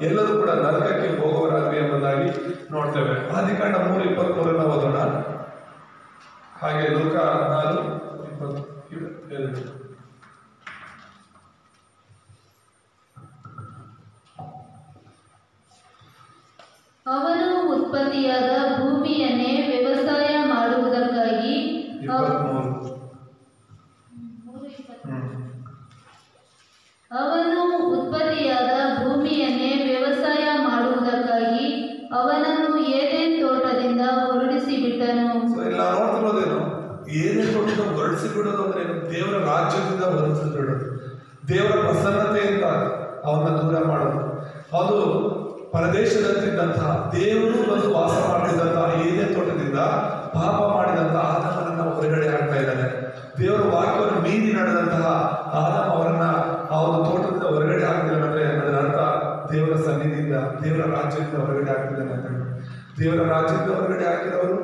S1: ಎಲ್ಲರೂ ಕೂಡ ನರಕಕ್ಕೆ ಹೋಗುವರಾದ್ವಿ ಎಂಬುದಾಗಿ ನೋಡ್ತೇವೆ. ಆದಿಕಾಂಡ 3:23 ಓದೋಣ. ಹಾಗೆ ಲೂಕ 4:27.
S4: ಅವನು ಉತ್ಪತ್ತಿಯಾದ ಭೂಮಿಯನ್ನೇ ವ್ಯವಸಾಯ ಮಾಡುವುದಕ್ಕಾಗಿ ಅವನು ಉತ್ಪತ್ತಿಯಾದ ಭೂಮಿಯನ್ನೇ ವ್ಯವಸಾಯ ಮಾಡುವುದಕ್ಕಾಗಿ ಅವನನ್ನು ಏದೇನ್ ತೋಟದಿಂದ ಹೊರಡಿಸಿ ಬಿಟ್ಟನು.
S1: ನೋಡ್ತಿರೋದೇನು, ಏದೇನ್ ತೋಟದಿಂದ ಹೊರಡಿಸಿ ಬಿಡೋದು ಅಂದ್ರೆ ದೇವರ ರಾಜ್ಯದಿಂದ ಹೊರಡಿಸಿ ಬಿಡೋದು, ದೇವರ ಪ್ರಸನ್ನತೆಯಿಂದ ಅವನ್ನ ದೂರ ಮಾಡೋದು. ಅದು ಪರದೇಶದಂತಿದ್ದಂತಹ ದೇವರು ಬಂದು ವಾಸ ಮಾಡ್ತಿದ್ದಂತಹ ಏದೇನ್ ತೋಟದಿಂದ ಪಾಪ ಮಾಡಿದಂತಹ ಆದಾಮನನ್ನ ಹೊರಗಡೆ ಹಾಕ್ತಾ ಇದ್ದಾನೆ. ದೇವರ ವಾಕ್ಯವನ್ನು ಮೀರಿ ನಡೆದಂತಹ ಆದಾಮ ಅವರನ್ನ ಆ ಒಂದು ತೋಟದಿಂದ ಹೊರಗಡೆ ಹಾಕ್ತಿದ್ದಾನೆ ಅಂದ್ರೆ ಅದರ ಅರ್ಥ ದೇವರ ಸನ್ನಿಧಿಯಿಂದ, ದೇವರ ರಾಜ್ಯದಿಂದ ಹೊರಗಡೆ ಹಾಕ್ತಿದ್ದಾನೆ ಅಂತ ಹೇಳಿ. ದೇವರ ರಾಜ್ಯದಿಂದ ಹೊರಗಡೆ ಹಾಕಿದವರು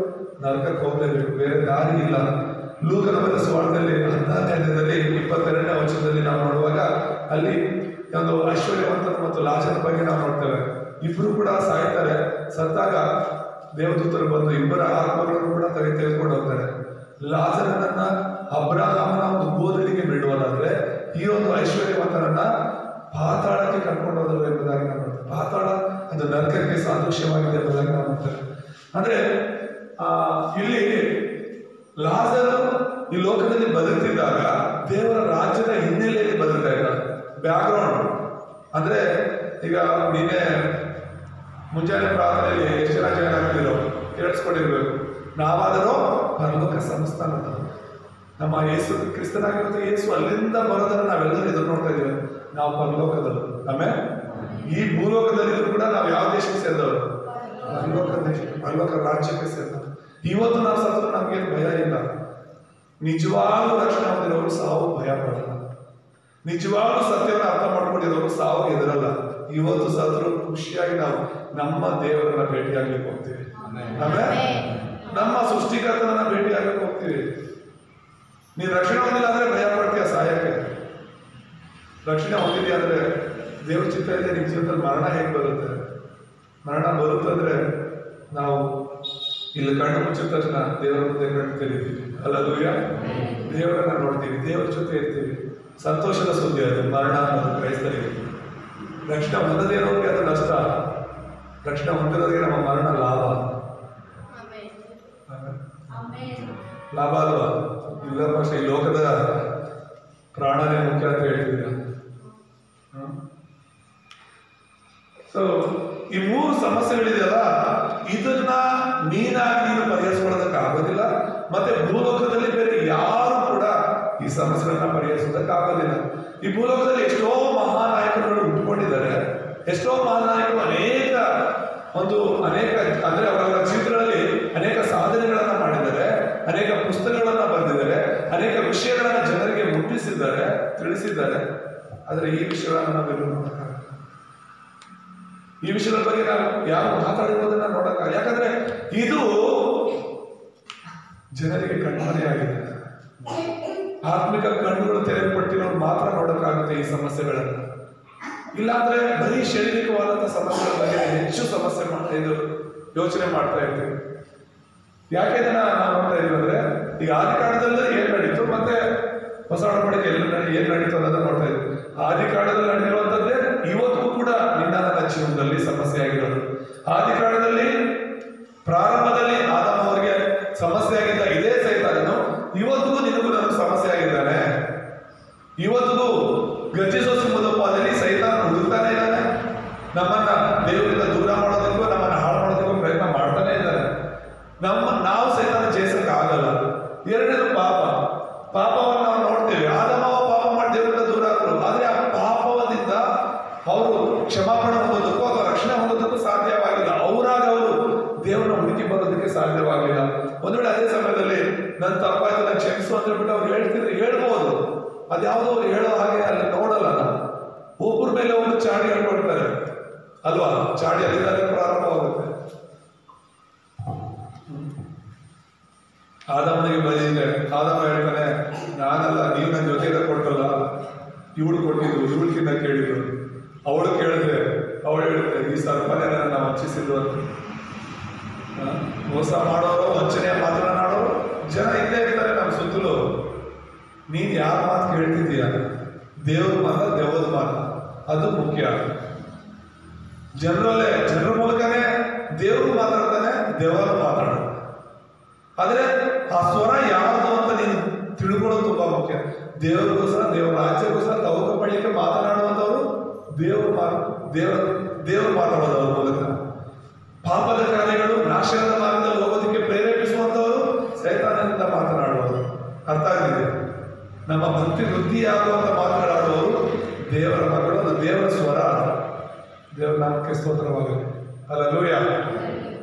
S1: ನರಕಕ್ಕೆ ಹೋಗಲೇಬೇಕು, ಬೇರೆ ದಾರಿ ಇಲ್ಲ. ಲೂಕನ ಬರೆದ ಸುವಾರ್ತೆಯಲ್ಲಿ 14ನೇ ಅಧ್ಯಾಯದಲ್ಲಿ 22ನೇ ವಚನದಲ್ಲಿ ನಾವು ನೋಡುವಾಗ ಅಲ್ಲಿ ಒಂದು ಐಶ್ವರ್ಯವಂತನ ಮತ್ತು ಲಾಜನ ಬಗ್ಗೆ ನಾವು ನೋಡ್ತೇವೆ. ಇಬ್ರು ಕೂಡ ಸಾಯ್ತಾರೆ. ಸತ್ತಾಗ ದೇವದೂತರು ಬಂದು ಇಬ್ಬರ ಆತ್ಮಗಳನ್ನು ಕೂಡ ತೆಗೆದುಕೊಂಡು ಹೋಗ್ತಾರೆ. ಲಾಜರನನ್ನ ಅಬ್ರಹಾಮನ ಒಂದು ಗೋದಲಿಗೆ ಬಿಡುವುದಾದ್ರೆ ಈ ಒಂದು ಐಶ್ವರ್ಯವಂತನನ್ನ ಪಾತಾಳಕ್ಕೆ ಕರ್ಕೊಂಡು ಹೋದರು ಎಂಬುದಾಗಿ ನಾವು ನೋಡ್ತೇವೆ. ಪಾತಾಳ ಅದು ನರಕಕ್ಕೆ ಸಾದೃಶ್ಯವಾಗಿದೆ ಎಂಬುದಾಗಿ ನಾವು ನೋಡ್ತೇವೆ. ಅಂದ್ರೆ ಇಲ್ಲಿ ಲಾಜರು ಈ ಲೋಕದಲ್ಲಿ ಬದುಕ್ತಿದ್ದಾಗ ದೇವರ ರಾಜ್ಯದ ಹಿನ್ನೆಲೆಯಲ್ಲಿ ಬದುಕ್ತಾ ಇದ್ದ. ಬ್ಯಾಕ್ಗ್ರೌಂಡ್ ಅಂದ್ರೆ ಈಗ ನೀನೇ ಮುಂಜಾನೆ ಪ್ರಾರ್ಥನೆಯಲ್ಲಿ ಎಷ್ಟು ಜನ ಜಾಯ್ನ್ ಆಗ್ತಿರೋ ಕೇಳಿಸ್ಕೊಂಡಿರ್ಬೇಕು. ನಾವಾದರೂ ಪರಲೋಕ ಸಂಸ್ಥಾನದ ನಮ್ಮ ಯೇಸು ಕ್ರಿಸ್ತನಾಗಿರುತ್ತೆ. ಯೇಸು ಅಲ್ಲಿಂದ ಬರೋದನ್ನು ನಾವೆಲ್ಲರೂ ಎದುರು ನೋಡ್ತಾ ಇದ್ದೇವೆ. ನಾವು ಪರಲೋಕದವರು. ಆಮೇಲೆ ಈ ಭೂಲೋಕದಲ್ಲಿದ್ರು ಕೂಡ ನಾವು ಯಾವ ದೇಶಕ್ಕೆ ಸೇರಿದವರು? ಪರಲೋಕ ರಾಜ್ಯಕ್ಕೆ ಸೇರಿದವರು. ಇವತ್ತು ನಾವು ಸತ್ತು ನಮ್ಗೇನು ಭಯ ಇಲ್ಲ. ನಿಜವಾಗ್ಲೂ ರಕ್ಷಣೆ ಹೊಂದಿರೋರು ಸಾವು ಭಯ ಪಡಲ್ಲ. ನಿಜವಾಗ್ಲೂ ಸತ್ಯವನ್ನು ಅರ್ಥ ಮಾಡ್ಕೊಂಡಿರೋರು ಸಾವು ಎದುರಲ್ಲ. ಇವತ್ತು ಸತ್ರು ಖುಷಿಯಾಗಿ ನಾವು ನಮ್ಮ ದೇವರನ್ನ ಭೇಟಿಯಾಗ್ಲಿಕ್ಕೆ ಹೋಗ್ತೀವಿ. ಆಮೇಲೆ ನಮ್ಮ ಸೃಷ್ಟಿಕರ್ತನನ್ನ ಭೇಟಿಯಾಗಕ್ಕೆ ಹೋಗ್ತೀವಿ. ನೀನ್ ರಕ್ಷಣೆ ಹೊಂದಿಲ್ಲ ಅಂದ್ರೆ ಭಯ ಪಡ್ತೀಯ ಸಾಯಕ್ಕೆ. ರಕ್ಷಣೆ ಹೊಂದಿದ್ಯಾ ಅಂದ್ರೆ ದೇವ್ರ ಚಿತ್ತ ಇದೆ. ನಿಮ್ ಜೀವನದಲ್ಲಿ ಮರಣ ಹೇಗೆ ಬರುತ್ತೆ? ಮರಣ ಬರುತ್ತಂದ್ರೆ ನಾವು ಇಲ್ಲಿ ಕಣ್ಣು ಮುಚ್ಚಿದ ತಕ್ಷಣ ದೇವರ ಮುಂದೆ ಕಣ್ಣು ತೆರೀತೀವಿ. ಅಲ್ಲೂಯ್ಯ, ದೇವರನ್ನ ನೋಡ್ತೀವಿ, ದೇವರ ಜೊತೆ ಇರ್ತೀವಿ. ಸಂತೋಷದ ಸುದ್ದಿ ಅದು ಮರಣ ಅನ್ನೋದು ಕ್ರೈಸ್ತರಿಗೆ. ರಕ್ಷಣೆ ಹೊಂದದೇನೋರಿಗೆ ಅದು ನಷ್ಟ, ರಕ್ಷಣೆ ಹೊಂದಿರೋರಿಗೆ ನಮ್ಮ ಮರಣ ಲಾಭ. ಲಾಭ ಅಲ್ವಾ? ಇಲ್ಲ ಪಕ್ಷ ಈ ಲೋಕದ ಪ್ರಾಣನೇ ಮುಖ್ಯ ಅಂತ ಹೇಳ್ತಿದ್ದೀರ. ಈ 3 ಸಮಸ್ಯೆಗಳಿದೆಯಲ್ಲ, ಇದನ್ನ ನೀನು ಪರಿಹರಿಸ್ಕೊಳ್ಳೋದಕ್ಕೆ ಆಗೋದಿಲ್ಲ. ಮತ್ತೆ ಭೂಲೋಕದಲ್ಲಿ ಬೇರೆ ಯಾರು ಕೂಡ ಈ ಸಮಸ್ಯೆಗಳನ್ನ ಪರಿಹರಿಸೋದಕ್ಕೆ ಆಗೋದಿಲ್ಲ. ಈ ಭೂಲೋಕದಲ್ಲಿ ಎಷ್ಟೋ ಮಹಾನಾಯಕರುಗಳು ಹುಟ್ಟುಕೊಂಡಿದ್ದಾರೆ. ಎಷ್ಟೋ ಮಹಾನಾಯಕರು ಅನೇಕ ಅಂದ್ರೆ ಅವರ ಜೀವಿತಗಳಲ್ಲಿ ಅನೇಕ ಸಾಧನೆಗಳನ್ನ ಮಾಡಿದ್ದಾರೆ, ಅನೇಕ ಪುಸ್ತಕಗಳನ್ನ ಬರೆದಿದ್ದಾರೆ, ಅನೇಕ ವಿಷಯಗಳನ್ನ ಜನರಿಗೆ ಮುಟ್ಟಿಸಿದ್ದಾರೆ, ತಿಳಿಸಿದ್ದಾರೆ. ಆದ್ರೆ ಈ ವಿಷಯಗಳನ್ನ ನಾವೆಲ್ಲೂ ನೋಡಕ್ಕಾಗಲ್ಲ. ಈ ವಿಷಯದ ಬಗ್ಗೆ ನಾವು ಯಾರು ಮಾತಾಡಿರೋದನ್ನ ನೋಡಕ್ಕಾಗ. ಯಾಕಂದ್ರೆ ಇದು ಜನರಿಗೆ ಕಣ್ಮರೆಯಾಗಿದೆ. ಆತ್ಮಿಕ ಕಣ್ಣುಗಳು ತೆರೆಯಲ್ಪಟ್ಟಿರೋರು ಮಾತ್ರ ನೋಡಕ್ಕಾಗುತ್ತೆ ಈ ಸಮಸ್ಯೆಗಳನ್ನ. ಇಲ್ಲಾಂದ್ರೆ ಬರೀ ಶಾರೀರಿಕವಾದಂತಹ ಸಮಸ್ಯೆಗಳ ಬಗ್ಗೆ ಹೆಚ್ಚು ಯೋಚನೆ ಮಾಡ್ತಾ ಇರ್ತೀವಿ. ಯಾಕೆ ಇದನ್ನ ನಾವು ನೋಡ್ತಾ ಇದೀವಿ ಅಂದ್ರೆ, ಈಗ ಆದಿ ಕಾಲದಲ್ಲಿ ಏನ್ ನಡೀತು ಮತ್ತೆ ಹೊಸ ಒಡಂಬಡಿಕೆ ಏನ್ ನಡೀತು ಅನ್ನೋದನ್ನ ನೋಡ್ತಾ ಇದ್ವಿ. ಆದಿ ಕಾಲದಲ್ಲಿ ನಡೆದಿರುವಂತದ್ದೇ ಇವತ್ತಿಗೂ ಕೂಡ ನಿನ್ನ ನನ್ನ ಜೀವನದಲ್ಲಿ ಸಮಸ್ಯೆ ಆಗಿರೋದು. ಆದಿ ಕಾಲದಲ್ಲಿ ಪ್ರಾರಂಭದಲ್ಲಿ ಆದಾಮ ಅವರಿಗೆ ಸಮಸ್ಯೆ ಆಗಿದ್ದ ಇದೇ ಸೈತಾನನು ಇವತ್ತಿಗೂ ನಿನಗೂ ನನಗೆ ಸಮಸ್ಯೆ ಆಗಿದ್ದಾನೆ. ಇವತ್ತಿಗೂ ಗರ್ಜಿಸೋ ಸಿಂಹದೋಪಾದಿಯಲ್ಲಿ ಸೈತಾನ ಹುಡುಕ್ತಾನೆ ಇದ್ದಾನೆ. ನಮ್ಮನ್ನ ದೇವರಿಂದ ದೂರ ಮಾಡೋದಕ್ಕೂ ನಮ್ಮನ್ನ ಹಾಳು ಮಾಡೋದಕ್ಕೂ ಪ್ರಯತ್ನ ಮಾಡ್ತಾನೆ ಇದ್ದಾನೆ. ನಾವು ಸೈತಾನ ಜಯಿಸಕ್ಕೆ ಆಗಲ್ಲ. ಎರಡನೇದು ಪಾಪವನ್ನು ನಾವು ನೋಡ್ತೇವೆ. ಆದಾಮವ ಪಾಪ ಮಾಡಿ ದೇವರಿಂದ ದೂರ ಆದರು. ಆದ್ರೆ ಆ ಪಾಪದಿಂದ ಅವರು ಕ್ಷಮಾಪಣೆ ಹೊಂದೋದಕ್ಕೂ ಅಥವಾ ರಕ್ಷಣೆ ಹೊಂದೋದಕ್ಕೂ ಸಾಧ್ಯವಾಗಿಲ್ಲ. ಅವರು ದೇವರನ್ನ ಹುಡುಕಿ ಬರೋದಕ್ಕೆ ಸಾಧ್ಯವಾಗಿಲ್ಲ. ಒಂದು ವೇಳೆ ಅದೇ ಸಮಯದಲ್ಲಿ ನನ್ನ ತಪ್ಪಾಯ್ತು, ನಾನು ಕ್ಷಮಿಸು ಅಂತ ಹೇಳ್ಬಿಟ್ಟು ಅವ್ರು ಹೇಳ್ಬೋದು. ಅದ್ಯಾವುದೋ ಅವ್ರು ಹೇಳೋ ಹಾಗೆ ಅಲ್ಲಿ ನೋಡಲ್ಲ. ನಾವು ಒಬ್ಬರ ಮೇಲೆ ಒಬ್ಬರು ಚಾಡಿ ಹೇಳ್ಕೊಡ್ತಾರೆ ಅಲ್ವಾ? ಚಾಡಿ ಅಲ್ಲಿಂದ ಪ್ರಾರಂಭವಾಗುತ್ತೆ. ಆದಾಮನಿಗೆ ಬರೀದೆ. ಆದಾಮ ಹೇಳ್ತಾನೆ, ನಾನಲ್ಲ, ನೀವು ನನ್ನ ಜೊತೆಗೆ ಕೊಟ್ಟಲ್ಲ, ಇವಳು ಕೊಟ್ಟಿದ್ದು, ಇವಳಿಗಿಂತ ಕೇಳಿದ್ರು. ಅವಳು ಕೇಳಿದ್ರೆ ಅವಳು ಹೇಳುತ್ತೆ, ಈ ಸರ್ಪನೇ ನಾವು ವಂಚಿಸಿದ್ದು ಅಂತ. ಮೋಸ ಮಾಡೋರು, ವಂಚನೆಯ ಮಾತನಾಡೋರು ಜನ ಇದ್ದೇ ಇರ್ತಾರೆ ನಮ್ಮ ಸುತ್ತಲೂ. ನೀನ್ ಯಾರ ಮಾತು ಕೇಳ್ತಿದ್ದೀಯ? ದೇವ್ರ ಮಾತ, ದೆವ್ವದ ಮಾತು, ಅದು ಮುಖ್ಯ. ಜನರ ಮೂಲಕನೇ ದೇವರು ಮಾತಾಡ್ತಾನೆ, ದೆವ್ವನು ಮಾತಾಡೋದು. ಆದ್ರೆ ಆ ಸ್ವರ ಯಾವುದು ಅಂತ ನೀನು ತಿಳ್ಕೊಳ್ಳೋದು ತುಂಬಾ ಮುಖ್ಯ. ದೇವರಿಗೋಸ್ಕರ, ದೇವರ ರಾಜ್ಯಕ್ಕೋಸ್ಕರ ತವಕ ಪಡಲಿಕ್ಕೆ ಮಾತನಾಡುವಂಥವ್ರು ದೇವರು ಮಾತಾಡೋದು ಅವ್ರ ಮೂಲಕ. ಪಾಪದ ಕಾರ್ಯಗಳು, ನಾಶನದ ಮಾರ್ಗದಲ್ಲಿ ಹೋಗೋದಕ್ಕೆ ಪ್ರೇರೇಪಿಸುವಂಥವರು ಸೈತಾನದಿಂದ ಮಾತನಾಡುವರು. ಅರ್ಥ ಆಗಿದೆ? ನಮ್ಮ ಭಕ್ತಿ ವೃದ್ಧಿಯಾಗುವಂತ ಮಾತನಾಡುವವರು ದೇವರ ಮಗಳು, ಅದು ದೇವರ ಸ್ವರ. ದೇವರ ನಾಮಕ್ಕೆ ಸ್ತೋತ್ರವಾಗಲಿ. ಹಲ್ಲೆಲೂಯಾ.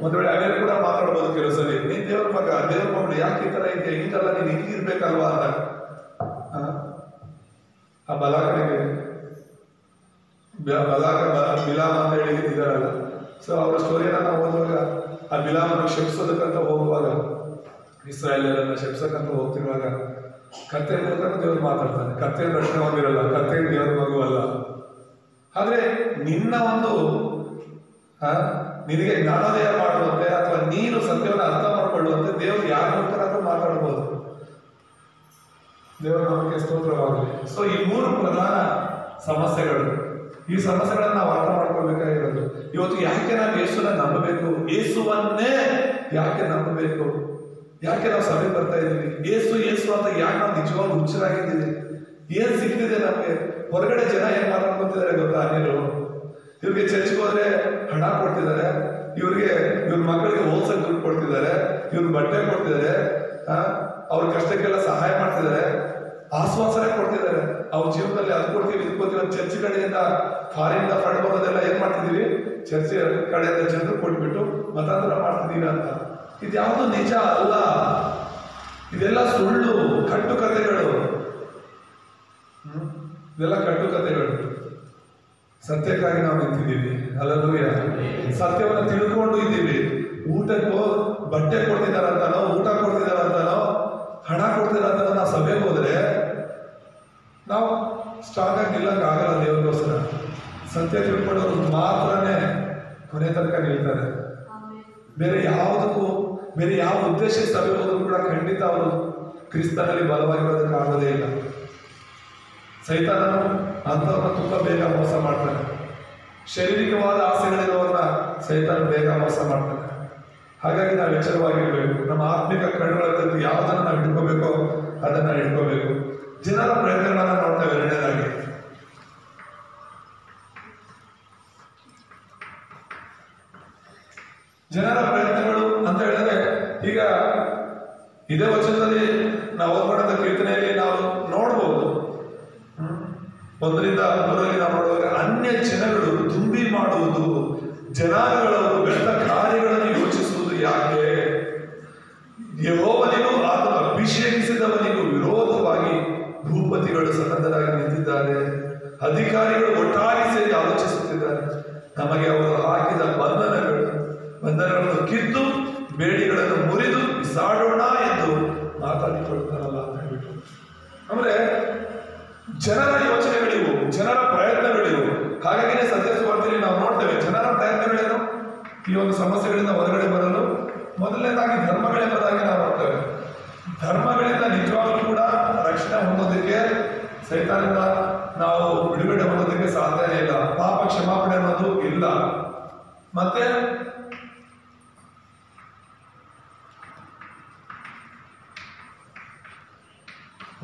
S1: ಒಂದು ವೇಳೆ ಅದೇ ಕೂಡ ಮಾತಾಡ್ಬೋದು ಕೆಲವು ಸರಿ, ನೀನ್ ದೇವ್ರ ಮಗಳು ಯಾಕೆ ಈ ತರ ಇದೆ, ಈಗಲ್ಲ ನೀನ್ ಹಿಂಗಿರ್ಬೇಕಲ್ವಾ ಅಂತ. ಆ ಬಲಾಕನಿಗೆ ಬಿಲಾಮ್ ಅಂತ ಹೇಳಿ ಇದಾರಲ್ಲ, ಸೊ ಅವರ ಸ್ಟೋರಿಯನ್ನ ನಾವು ಓದುವಾಗ ಆ ಬಿಲಾಮನ್ನು ಶಪಿಸೋದಕ್ಕಂತ ಹೋಗುವಾಗ, ಇಸ್ರಾಯೇಲರನ್ನ ಶಪಿಸಕ್ಕಂತ ಹೋಗ್ತಿರುವಾಗ ಕತ್ತೆ ಮೂಲಕ ದೇವ್ರು ಮಾತಾಡ್ತಾನೆ. ಕತ್ತೆಯನ್ನು ರಕ್ಷಣೆ ಹೊಂದಿರಲ್ಲ, ಕತ್ತೆ ದೇವರ ಮಗು ಅಲ್ಲ. ಆದ್ರೆ ನಿನ್ನ ನಿನಗೆ ಜ್ಞಾನೋದಯ ಮಾಡುವಂತೆ ಅಥವಾ ನೀನು ಸತ್ಯವನ್ನು ಅರ್ಥ ಮಾಡಿಕೊಳ್ಳುವಂತೆ ದೇವರು ಯಾರ ಮೂಲಕ ಮಾತಾಡ್ಬೋದು. ದೇವರ ನಾಮಕ್ಕೆ ಸ್ತೋತ್ರವಾಗಲಿ. ಸೊ ಈ 3 ಪ್ರಧಾನ ಸಮಸ್ಯೆಗಳು, ಈ ಸಮಸ್ಯೆಗಳನ್ನ ನಾವು ಅರ್ಥ ಮಾಡ್ಕೊಳ್ಬೇಕಾಗಿರೋದು. ಇವತ್ತು ಯಾಕೆ ನಾವು ಯೇಸುನ ನಂಬಬೇಕು? ಯೇಸುವನ್ನೇ ಯಾಕೆ ನಂಬಬೇಕು? ಯಾಕೆ ನಾವು ಸಭೆಗೆ ಬರ್ತಾ ಇದ್ದೀವಿ? ಯೇಸು ಅಂತ ಯಾಕೆ ನಾವು ನಿಜವಾಗ್ಲೂ ಹುಚ್ಚರಾಗಿದ್ದೀವಿ? ಏನ್ ಸಿಗ್ತಿದೆ ನಮ್ಗೆ? ಹೊರಗಡೆ ಜನ ಏನ್ ಮಾತಾಡ್ಕೊತಿದ್ದಾರೆ ಗೊತ್ತಾ? ಅನ್ಯರು ಇವ್ರಿಗೆ ಚರ್ಚ್ಗೆ ಹೋದ್ರೆ ಹಣ ಕೊಡ್ತಿದ್ದಾರೆ, ಇವ್ರ ಮಕ್ಕಳಿಗೆ ಓದ್ಸಕ್ ದುಡ್ಡು ಕೊಡ್ತಿದ್ದಾರೆ, ಇವ್ರ ಬಟ್ಟೆ ಕೊಡ್ತಿದ್ದಾರೆ, ಅವ್ರ ಕಷ್ಟಕ್ಕೆಲ್ಲ ಸಹಾಯ ಮಾಡ್ತಿದ್ದಾರೆ, ಆಶ್ವಾಸನೆ ಕೊಡ್ತಿದ್ದಾರೆ. ಅವ್ರ ಜೀವನದಲ್ಲಿ ಅದು ಕೊಡ್ತೀವಿ, ಇದು ಕೊಡ್ತೀವಿ. ಚರ್ಚ್ ಕಡೆಯಿಂದ ಫಾರಿನ್ ಫಂಡ್ ಬರೋದೆಲ್ಲ ಏನ್ ಮಾಡ್ತಿದೀವಿ? ಚರ್ಚ್ ಕಡೆಯಿಂದ ಜನರು ಕೊಟ್ಬಿಟ್ಟು ಮತಾಂತರ ಮಾಡ್ತಿದೀವಿ ಅಂತ. ಇದ್ಯಾವುದು ನಿಜ ಅಲ್ಲ, ಇದೆಲ್ಲ ಸುಳ್ಳು, ಕಟ್ಟುಕತೆಗಳು. ಇದೆಲ್ಲ ಕಟ್ಟುಕತೆಗಳು. ಸತ್ಯಕ್ಕಾಗಿ ನಾವು ನಿಂತಿದ್ದೀವಿ. ಹಲ್ಲೆಲೂಯಾ. ಸತ್ಯವನ್ನು ತಿಳ್ಕೊಂಡು ಇದ್ದೀವಿ. ಊಟಕ್ಕೋ ಬಟ್ಟೆ ಕೊಡ್ತಿದಾರಂತಾನೋ, ಊಟ ಕೊಡ್ತಿದಾರಂತಾನೋ, ಹಣ ಕೊಡ್ತಿದಾರಂತಾನೋ ನಾವು ಸಭೆಗೆ ಹೋದ್ರೆ ನಾವು ಸ್ಟ್ರಾಂಗ್ ಆಗಿ ನಿಲ್ಲಕ್ಕೆ ಆಗಲ್ಲ. ದೇವರಿಗೋಸ್ಕರ ಸತ್ಯ ತಿಳ್ಕೊಳ್ಳೋರು ಮಾತ್ರನೇ ಕೊನೆ ತನಕ ನಿಲ್ತಾರೆ. ಬೇರೆ ಯಾವ ಉದ್ದೇಶ ಸಭೆ ಹೋದ್ರು ಕೂಡ ಖಂಡಿತ ಅವರು ಕ್ರಿಸ್ತನಲ್ಲಿ ಬಲವಾಗಿರೋದಕ್ಕೆ ಆಗೋದೇ ಇಲ್ಲ. ಸೈತಾನನು ಅಂಥವ್ರನ್ನ ತುಂಬಾ ಬೇಗ ಮೋಸ ಮಾಡ್ತಾನೆ. ಶಾರೀರಿಕವಾದ ಆಸೆಗಳಿರೋರನ್ನ ಸೈತಾನ ಬೇಗ ಮೋಸ ಮಾಡ್ತಾನೆ. ಹಾಗಾಗಿ ನಾವು ಎಚ್ಚರವಾಗಿರ್ಬೇಕು. ನಮ್ಮ ಆತ್ಮಿಕ ಕಣ್ಣುಗಳ ತಂದು ಯಾವುದನ್ನ ನಾವು ಹಿಡ್ಕೋಬೇಕೋ ಅದನ್ನ ಹಿಡ್ಕೋಬೇಕು. ಜನರ ಪ್ರಯತ್ನಗಳನ್ನ ನೋಡ್ತೇವೆ. ಎರಡನೇದಾಗಿ ಜನರ ಪ್ರಯತ್ನಗಳು ಅಂತ ಹೇಳಿದ್ರೆ, ಈಗ ಇದೇ ವಚನದಲ್ಲಿ ನಾವು ಓದ್ಕೊಂಡಂತ ಕೀರ್ತನೆಯಲ್ಲಿ ನಾವು ನೋಡ್ಬೋದು, 1ರಿಂದ 3ರಲ್ಲಿ ನಾವು ನೋಡುವಾಗ ಅನ್ಯ ಜನಗಳು ತುಂಬಿ ಮಾಡುವುದು, ಜನಾಂಗಗಳವರು ವ್ಯರ್ಥ ಕಾರ್ಯಗಳನ್ನು ಯೋಚಿಸುವುದು ಯಾಕೆ? ಯೆಹೋವನಿಗೂ ಆತನ ಅಭಿಷೇಕಿಸಿದವನಿಗೂ ವಿರೋಧವಾಗಿ ಭೂಪತಿಗಳು ಸನ್ನದ್ಧರಾಗಿ ನಿಂತಿದ್ದಾರೆ. ಅಧಿಕಾರಿಗಳು ಒಟ್ಟಾಗಿ ಸೇರಿ ಆಲೋಚಿಸುತ್ತಿದ್ದಾರೆ. ನಮಗೆ ಅವರು ಹಾಕಿದ ಬಂಧನಗಳನ್ನು ಕಿತ್ತು ಬೇಡಿಗಳನ್ನು ಮುರಿದು ಬಿಸಾಡೋಣ ಎಂದು ಮಾತಾಡಿಕೊಳ್ಳುತ್ತಾರಲ್ಲ ಅಂತ ಹೇಳ್ಬಿಟ್ಟು. ಅಂದ್ರೆ ಜನರ ಯೋಚನೆಗಳಿವು, ಜನರ ಪ್ರಯತ್ನಗಳಿವು. ಹಾಗಾಗಿನೇ ಸತ್ಯ ಸುವಾರ್ತೆಯಲ್ಲಿ ನಾವು ನೋಡ್ತೇವೆ ಜನರ ಪ್ರಯತ್ನಗಳೇನು, ಈ ಒಂದು ಸಮಸ್ಯೆಗಳಿಂದ ಹೊರಗಡೆ ಬರಲು ಮೊದಲನೇದಾಗಿ ಧರ್ಮಗಳೆಂಬುದಾಗಿ ನಾವು ನೋಡ್ತೇವೆ. ಧರ್ಮಗಳಿಂದ ನಿಜವಾಗ್ಲೂ ಕೂಡ ರಕ್ಷಣೆ ಹೊಂದೋದಕ್ಕೆ, ಸೈತಾನಿಂದ ನಾವು ಬಿಡುಗಡೆ ಹೊಂದೋದಕ್ಕೆ ಸಾಧ್ಯನೇ ಇಲ್ಲ. ಪಾಪ ಕ್ಷಮಾಪಣೆ ಅನ್ನೋದು ಇಲ್ಲ. ಮತ್ತೆ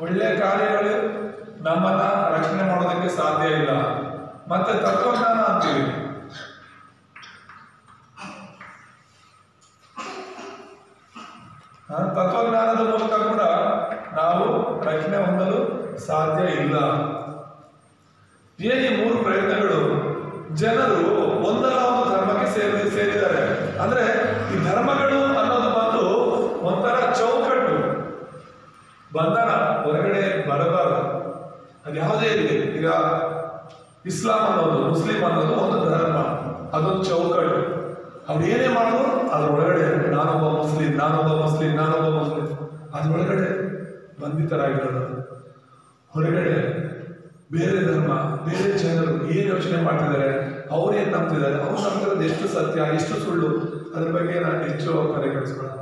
S1: ಒಳ್ಳೆ ಕಾರ್ಯಗಳು ನಮ್ಮನ್ನ ರಕ್ಷಣೆ ಮಾಡೋದಕ್ಕೆ ಸಾಧ್ಯ ಇಲ್ಲ. ಮತ್ತೆ ತತ್ವಜ್ಞಾನ ಅಂತೀವಿ. ತತ್ವಜ್ಞಾನದ ಮೂಲಕ ಕೂಡ ನಾವು ರಕ್ಷಣೆ ಹೊಂದಲು ಸಾಧ್ಯ ಇಲ್ಲ. ಏನಿ 3 ಪ್ರಯತ್ನಗಳು? ಜನರು ಒಂದಲ್ಲ ಒಂದು ಧರ್ಮಕ್ಕೆ ಸೇರಿದ್ದಾರೆ. ಅಂದ್ರೆ ಈ ಧರ್ಮಗಳು ಅನ್ನೋದು ಬಂದು ಒಂಥರ ಚೌಕಟ್ಟು, ಬಂಧನ, ಹೊರಗಡೆ ಬರಬಾರದು. ಅದು ಯಾವುದೇ ಇರಲಿ. ಈಗ ಇಸ್ಲಾಂ ಅನ್ನೋದು, ಮುಸ್ಲಿಂ ಅನ್ನೋದು ಒಂದು ಧರ್ಮ, ಅದೊಂದು ಚೌಕಟ್ಟು. ಅವ್ರು ಏನೇ ಮಾಡಿದ್ರು ಅದ್ರೊಳಗಡೆ ನಾನೊಬ್ಬ ಮುಸ್ಲಿಂ, ಅದ್ರೊಳಗಡೆ ಬಂಧಿತರಾಗಿರೋದು. ಹೊರಗಡೆ ಬೇರೆ ಧರ್ಮ, ಬೇರೆ ಜನರು ಏನ್ ಯೋಚನೆ ಮಾಡ್ತಿದ್ದಾರೆ, ಅವ್ರು ಏನ್ ನಂಬ್ತಿದ್ದಾರೆ, ಅವ್ರು ನಂಬ್ತಿರೋದು ಎಷ್ಟು ಸತ್ಯ ಎಷ್ಟು ಸುಳ್ಳು, ಅದ್ರ ಬಗ್ಗೆ ನಾನು ಹೆಚ್ಚು ತಲೆ ಕೆಡಿಸ್ಕೊಳ್ಳೋಣ.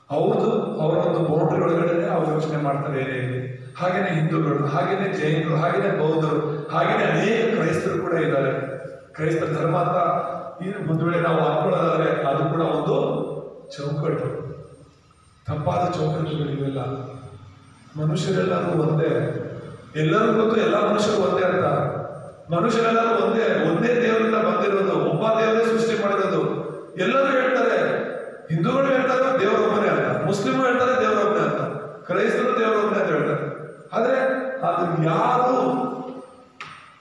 S1: ಅವ್ರದ್ದು ಅವರ ಒಂದು ಬೌಂಡ್ರಿ ಒಳಗಡೆ ಅವ್ರು ಯೋಚನೆ ಮಾಡ್ತಾರೆ ಏನೇ ಇರಲಿ. ಹಾಗೇನೆ ಹಿಂದೂಗಳು, ಹಾಗೇನೆ ಜೈನರು, ಹಾಗೇನೆ ಬೌದ್ಧರು, ಹಾಗೇನೆ ಅನೇಕ ಕ್ರೈಸ್ತರು ಕೂಡ ಇದ್ದಾರೆ. ಕ್ರೈಸ್ತ ಧರ್ಮ ಅಂತ ಒಂದು ವೇಳೆ ನಾವು ಅನ್ಕೊಳ್ಳೋದಾದ್ರೆ ಅದು ಕೂಡ ಒಂದು ಚೌಕಟ್ಟು, ತಪ್ಪಾದ ಚೌಕಟ್ಟುಗಳಿವೆಲ್ಲ. ಮನುಷ್ಯರೆಲ್ಲರೂ ಒಂದೇ, ಎಲ್ಲರೂ ಗೊತ್ತು ಎಲ್ಲ ಮನುಷ್ಯರು ಒಂದೇ ಅಂತ. ಮನುಷ್ಯರೆಲ್ಲರೂ ಒಂದೇ ದೇವರಿಂದ ಬಂದಿರೋದು, ಒಬ್ಬ ದೇವರೇ ಸೃಷ್ಟಿ ಮಾಡಿರೋದು. ಎಲ್ಲರೂ ಹೇಳ್ತಾರೆ, ಹಿಂದೂಗಳು ಹೇಳ್ತಾರೆ ದೇವರೊಬ್ಬನೇ ಅಂತ, ಮುಸ್ಲಿಮರು ಹೇಳ್ತಾರೆ ದೇವರೊಬ್ಬನೇ ಅಂತ, ಕ್ರೈಸ್ತರು ದೇವರೊಬ್ಬನೇ ಅಂತ ಹೇಳ್ತಾರೆ. ಆದ್ರೆ ಅದು ಯಾರು,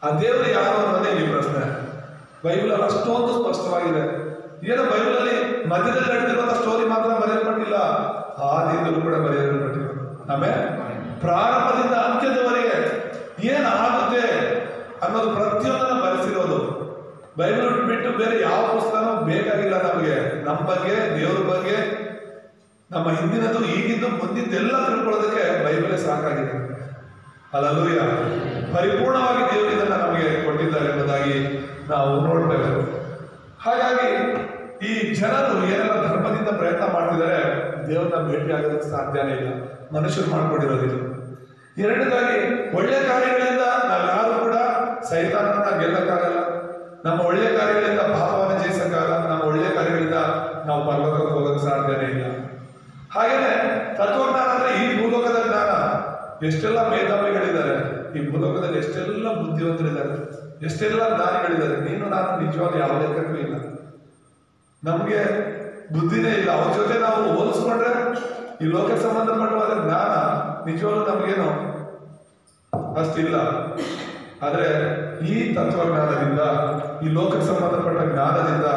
S1: ಆ ದೇವರು ಯಾರು ಅನ್ನೋದೇ ಈ ಪ್ರಶ್ನೆ. ಬೈಬಲ್ ಅಲ್ಲಿ ಅಷ್ಟೊಂದು ಸ್ಪಷ್ಟವಾಗಿದೆ. ಏನೋ ಬೈಬಲ್ ಅಲ್ಲಿ ಮಧ್ಯದಲ್ಲಿ ನಡೆದಿರುವಂತ ಸ್ಟೋರಿ ಮಾತ್ರ ಬರೆಯಲ್ಪಟ್ಟಿಲ್ಲ, ಆದಿಯಿಂದಲೂ ಕೂಡ ಬರೆಯಲ್ಪಟ್ಟಿರೋದು. ಆಮೇಲೆ ಪ್ರಾರಂಭದಿಂದ ಅಂತ್ಯದವರೆಗೆ ಏನಾಗುತ್ತೆ ಅನ್ನೋದು ಪ್ರತಿಯೊಂದನ್ನ ಬರೆಸಿರೋದು. ಬೈಬಲ್ ಬಿಟ್ಟು ಬೇರೆ ಯಾವ ಪುಸ್ತಕನೂ ಬೇಕಾಗಿಲ್ಲ ನಮಗೆ. ನಮ್ಮ ಬಗ್ಗೆ, ದೇವ್ರ ಬಗ್ಗೆ, ನಮ್ಮ ಹಿಂದಿನದು, ಈಗಿದ್ದು, ಮುಂದಿದ್ದೆಲ್ಲ ತಿಳ್ಕೊಳ್ಳೋದಕ್ಕೆ ಬೈಬಲೇ ಸಾಕಾಗಿದೆ. ಹಲ್ಲೆಲೂಯಾ. ಪರಿಪೂರ್ಣವಾಗಿ ದೇವರು ಇದನ್ನ ನಮಗೆ ಕೊಟ್ಟಿದ್ದಾರೆ ಎಂಬುದಾಗಿ ನಾವು ನೋಡ್ತೇವೆ. ಹಾಗಾಗಿ ಈ ಜನರು ಏನೆಲ್ಲ ಧರ್ಮದಿಂದ ಪ್ರಯತ್ನ ಮಾಡ್ತಿದ್ದಾರೆ, ದೇವರನ್ನ ಭೇಟಿ ಆಗೋದಕ್ಕೆ ಸಾಧ್ಯನೇ ಇಲ್ಲ, ಮನುಷ್ಯರು ಮಾಡ್ಕೊಂಡಿರೋದಿಲ್ಲ. ಎರಡನೇದಾಗಿ ಒಳ್ಳೆ ಕಾರ್ಯಗಳಿಂದ ನಾವು ಯಾರು ಕೂಡ ಸೈತಾನನ್ನ ಗೆಲ್ಲಕ್ಕಾಗಲ್ಲ. ನಮ್ಮ ಒಳ್ಳೆ ಕಾರ್ಯಗಳಿಂದ ಪಾಪವನ್ನು ಜಯಿಸಕ್ಕಾಗಲ್ಲ. ನಮ್ಮ ಒಳ್ಳೆ ಕಾರ್ಯಗಳಿಂದ ನಾವು ಪರಲೋಕಕ್ಕೆ ಹೋಗೋಕೆ ಸಾಧ್ಯನೇ ಇಲ್ಲ. ಹಾಗೇನೆ ತತ್ವಜ್ಞಾನ ಅಂದ್ರೆ ಈ ಭೂಲೋಕದ ಜ್ಞಾನ. ಎಷ್ಟೆಲ್ಲ ಮೇಧಾವಿಗಳಿದ್ದಾರೆ ಈ ಭೂಲೋಕದಲ್ಲಿ, ಎಷ್ಟೆಲ್ಲ ಬುದ್ಧಿವಂತರಿದ್ದಾರೆ, ಎಷ್ಟೆಲ್ಲ ಜ್ಞಾನಿಗಳಿದ್ದಾರೆ. ನೀನು ನಾನು ನಿಜವಾಗಿ ಯಾವ ಲೆಕ್ಕಕ್ಕೂ ಇಲ್ಲ. ನಮ್ಗೆ ಬುದ್ಧಿನೇ ಇಲ್ಲ. ಅವ್ರ ಜೊತೆ ನಾವು ಹೋಲಿಸ್ಕೊಂಡ್ರೆ ಈ ಲೋಕಕ್ಕೆ ಸಂಬಂಧಪಟ್ಟವಾದ ಜ್ಞಾನ ನಿಜವಾಗ್ಲೂ ನಮಗೇನು ಅಷ್ಟಿಲ್ಲ. ಆದ್ರೆ ಈ ತತ್ವಜ್ಞಾನದಿಂದ, ಈ ಲೋಕಕ್ಕೆ ಸಂಬಂಧಪಟ್ಟ ಜ್ಞಾನದಿಂದ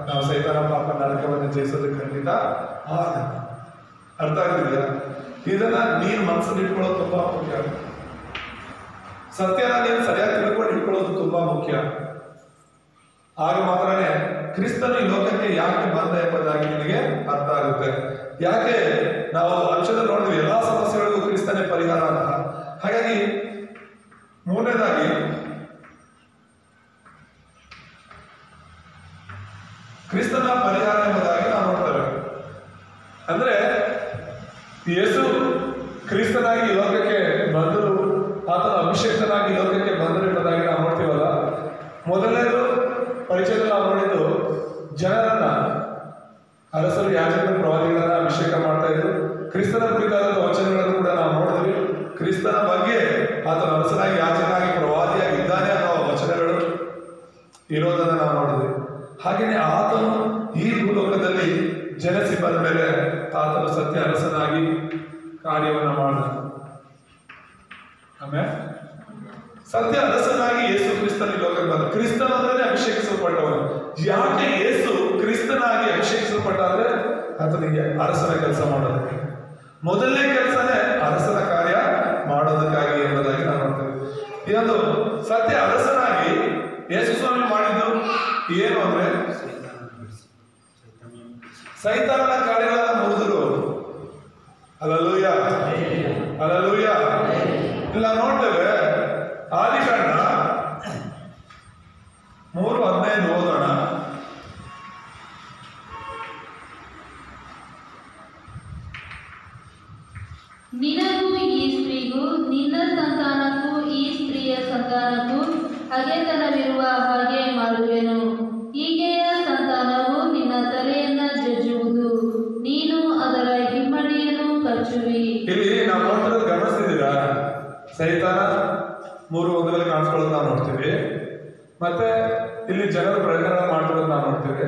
S1: ನಾವು ಸೈತಾನ ಪಾಪ ನರಕವನ್ನು ಜಯಿಸೋದಕ್ಕೆ ಖಂಡಿತ ಆಗಲ್ಲ. ಅರ್ಥ ಆಗ್ತಿದೆಯಾ? ಇದನ್ನ ನೀನು ಮನಸ್ಸಲ್ಲಿ ಇಟ್ಕೊಳ್ಳೋದು ತುಂಬಾ ಮುಖ್ಯ. ಸತ್ಯನ ನೀನು ಸರಿಯಾಗಿ ತಿಳ್ಕೊಂಡು ಇಟ್ಕೊಳ್ಳೋದು ತುಂಬಾ ಮುಖ್ಯ. ಆಗ ಮಾತ್ರನೇ ಕ್ರಿಸ್ತನು ಈ ಲೋಕಕ್ಕೆ ಯಾಕೆ ಬಂದ ಎಂಬುದಾಗಿ ನಿನಗೆ ಅರ್ಥ ಆಗುತ್ತೆ. ಯಾಕೆ ನಾವು ಅಂಶದಲ್ಲಿ ನೋಡಿದ್ವಿ ಎಲ್ಲಾ ಸಮಸ್ಯೆಗಳಿಗೂ ಕ್ರಿಸ್ತನೇ ಪರಿಹಾರ ಅಂತ. ಹಾಗಾಗಿ ಮೂರನೇದಾಗಿ ಕ್ರಿಸ್ತನ ಪರಿಹಾರ ಎಂಬುದಾಗಿ ನಾವು ನೋಡ್ತೇವೆ. ಅಂದ್ರೆ ಯೇಸು ಕ್ರಿಸ್ತನಾಗಿ ಈ ಲೋಕಕ್ಕೆ ಬಂದರು, ಆತನ ಅಭಿಷೇಕ್ತನಾಗಿ ಈ ಲೋಕಕ್ಕೆ ಬಂದರು ಎಂಬುದಾಗಿ ನಾವು ನೋಡ್ತೀವಲ್ಲ. ಮೊದಲನೇದು ಪರಿಚಯದಲ್ಲಿ ನಾವು ನೋಡಿದ್ದು ಜನರನ್ನ, ಅರಸರು, ಯಾಜಕರು, ಪ್ರವಾದಿಗಳನ್ನ ಅಭಿಷೇಕ ಮಾಡ್ತಾ ಇದ್ರು. ಕ್ರಿಸ್ತನ ಕುರಿತಾದಂತಹ ವಚನಗಳನ್ನು ಕೂಡ ನಾವು ನೋಡಿದ್ವಿ. ಕ್ರಿಸ್ತನ ಬಗ್ಗೆ ಆತನ ಅರಸನಾಗಿ, ಯಾಜಕನಾಗಿ, ಪ್ರವಾದಿಯಾಗಿ ಇದ್ದಾನೆ ಅನ್ನೋ ವಚನಗಳು ಇರೋದನ್ನ ನಾವು ನೋಡಿದ್ವಿ. ಹಾಗೆಯೇ ಆತನು ಈ ಭೂಲೋಕದಲ್ಲಿ ಜನಿಸಿ ಬಂದ ಮೇಲೆ ಆತನು ಸತ್ಯ ಅರಸನಾಗಿ ಕಾರ್ಯವನ್ನು ಮಾಡಿದ. ಆಮೇಲೆ ಸತ್ಯ ಅರಸನಾಗಿ ಯೇಸು ಕ್ರಿಸ್ತನ ಈ ಲೋಕಕ್ಕೆ ಬಂದ. ಕ್ರಿಸ್ತನ ಅಂದ್ರೆ ಅಭಿಷೇಕಿಸಲ್ಪಟ್ಟವನು. ಯಾಕೆ ಯೇಸು ಕ್ರಿಸ್ತನಾಗಿ ಅಭಿಷೇಕಿಸಲ್ಪಟ್ಟ ಅಂದ್ರೆ ಆತನಿಗೆ ಅರಸನ ಕೆಲಸ ಮಾಡೋದಕ್ಕೆ, ಮೊದಲನೇ ಕೆಲಸನೇ ಅರಸನ ಕಾರ್ಯ ಮಾಡೋದಕ್ಕಾಗಿ ಎಂಬುದಾಗಿ ನಾವು ನೋಡ್ತೇವೆ. ಇದೊಂದು ಸತ್ಯ ಅರಸನಾಗಿ ಯೇಸು ಸ್ವಾಮಿ ಮಾಡಿದ್ದು ಏನು ಅಂದ್ರೆ ಸೈತಾನನ ಕಾರ್ಯಗಳನ್ನ ಮುರಿದ್ರು. Hallelujah, hallelujah. ಇಲ್ಲ ನೋಡ್ತೇವೆ ಆದಿಕಾಂಡ 3:15 ಓದೋಣ.
S4: ನಿನಗೂ ಈ ಸ್ತ್ರೀಗೂ ನಿನ್ನ ಸಂತಾನಕ್ಕೂ ಈ ಸ್ತ್ರೀಯ ಸಂತಾನಕ್ಕೂ ಹಗೆತನವಿರುವ ಹಾಗೆ ಮಾಡುವೆನು. ಈಕೆಯ ಸಂತಾನವು ನಿನ್ನ ತಲೆಯನ್ನ ಜಜ್ಜುವುದು, ನೀನು ಅದರ ಹಿಮ್ಮಡಿಯನ್ನು ಕಚ್ಚುವಿ.
S1: ಇಲ್ಲಿ ನಾವು ನೋಡ್ತಿರೋದು ಗಮನಿಸ್ತಿದ್ದೀರಾ? ಸೈತಾನ 3:1 ಕಾಣಿಸ್ಕೊಳ್ಳೋದು ನಾವು ನೋಡ್ತೀವಿ, ಮತ್ತೆ ಇಲ್ಲಿ ಜನರು ಪ್ರಕರಣ ಮಾಡ್ತಿರೋದು ನಾವು ನೋಡ್ತೀವಿ.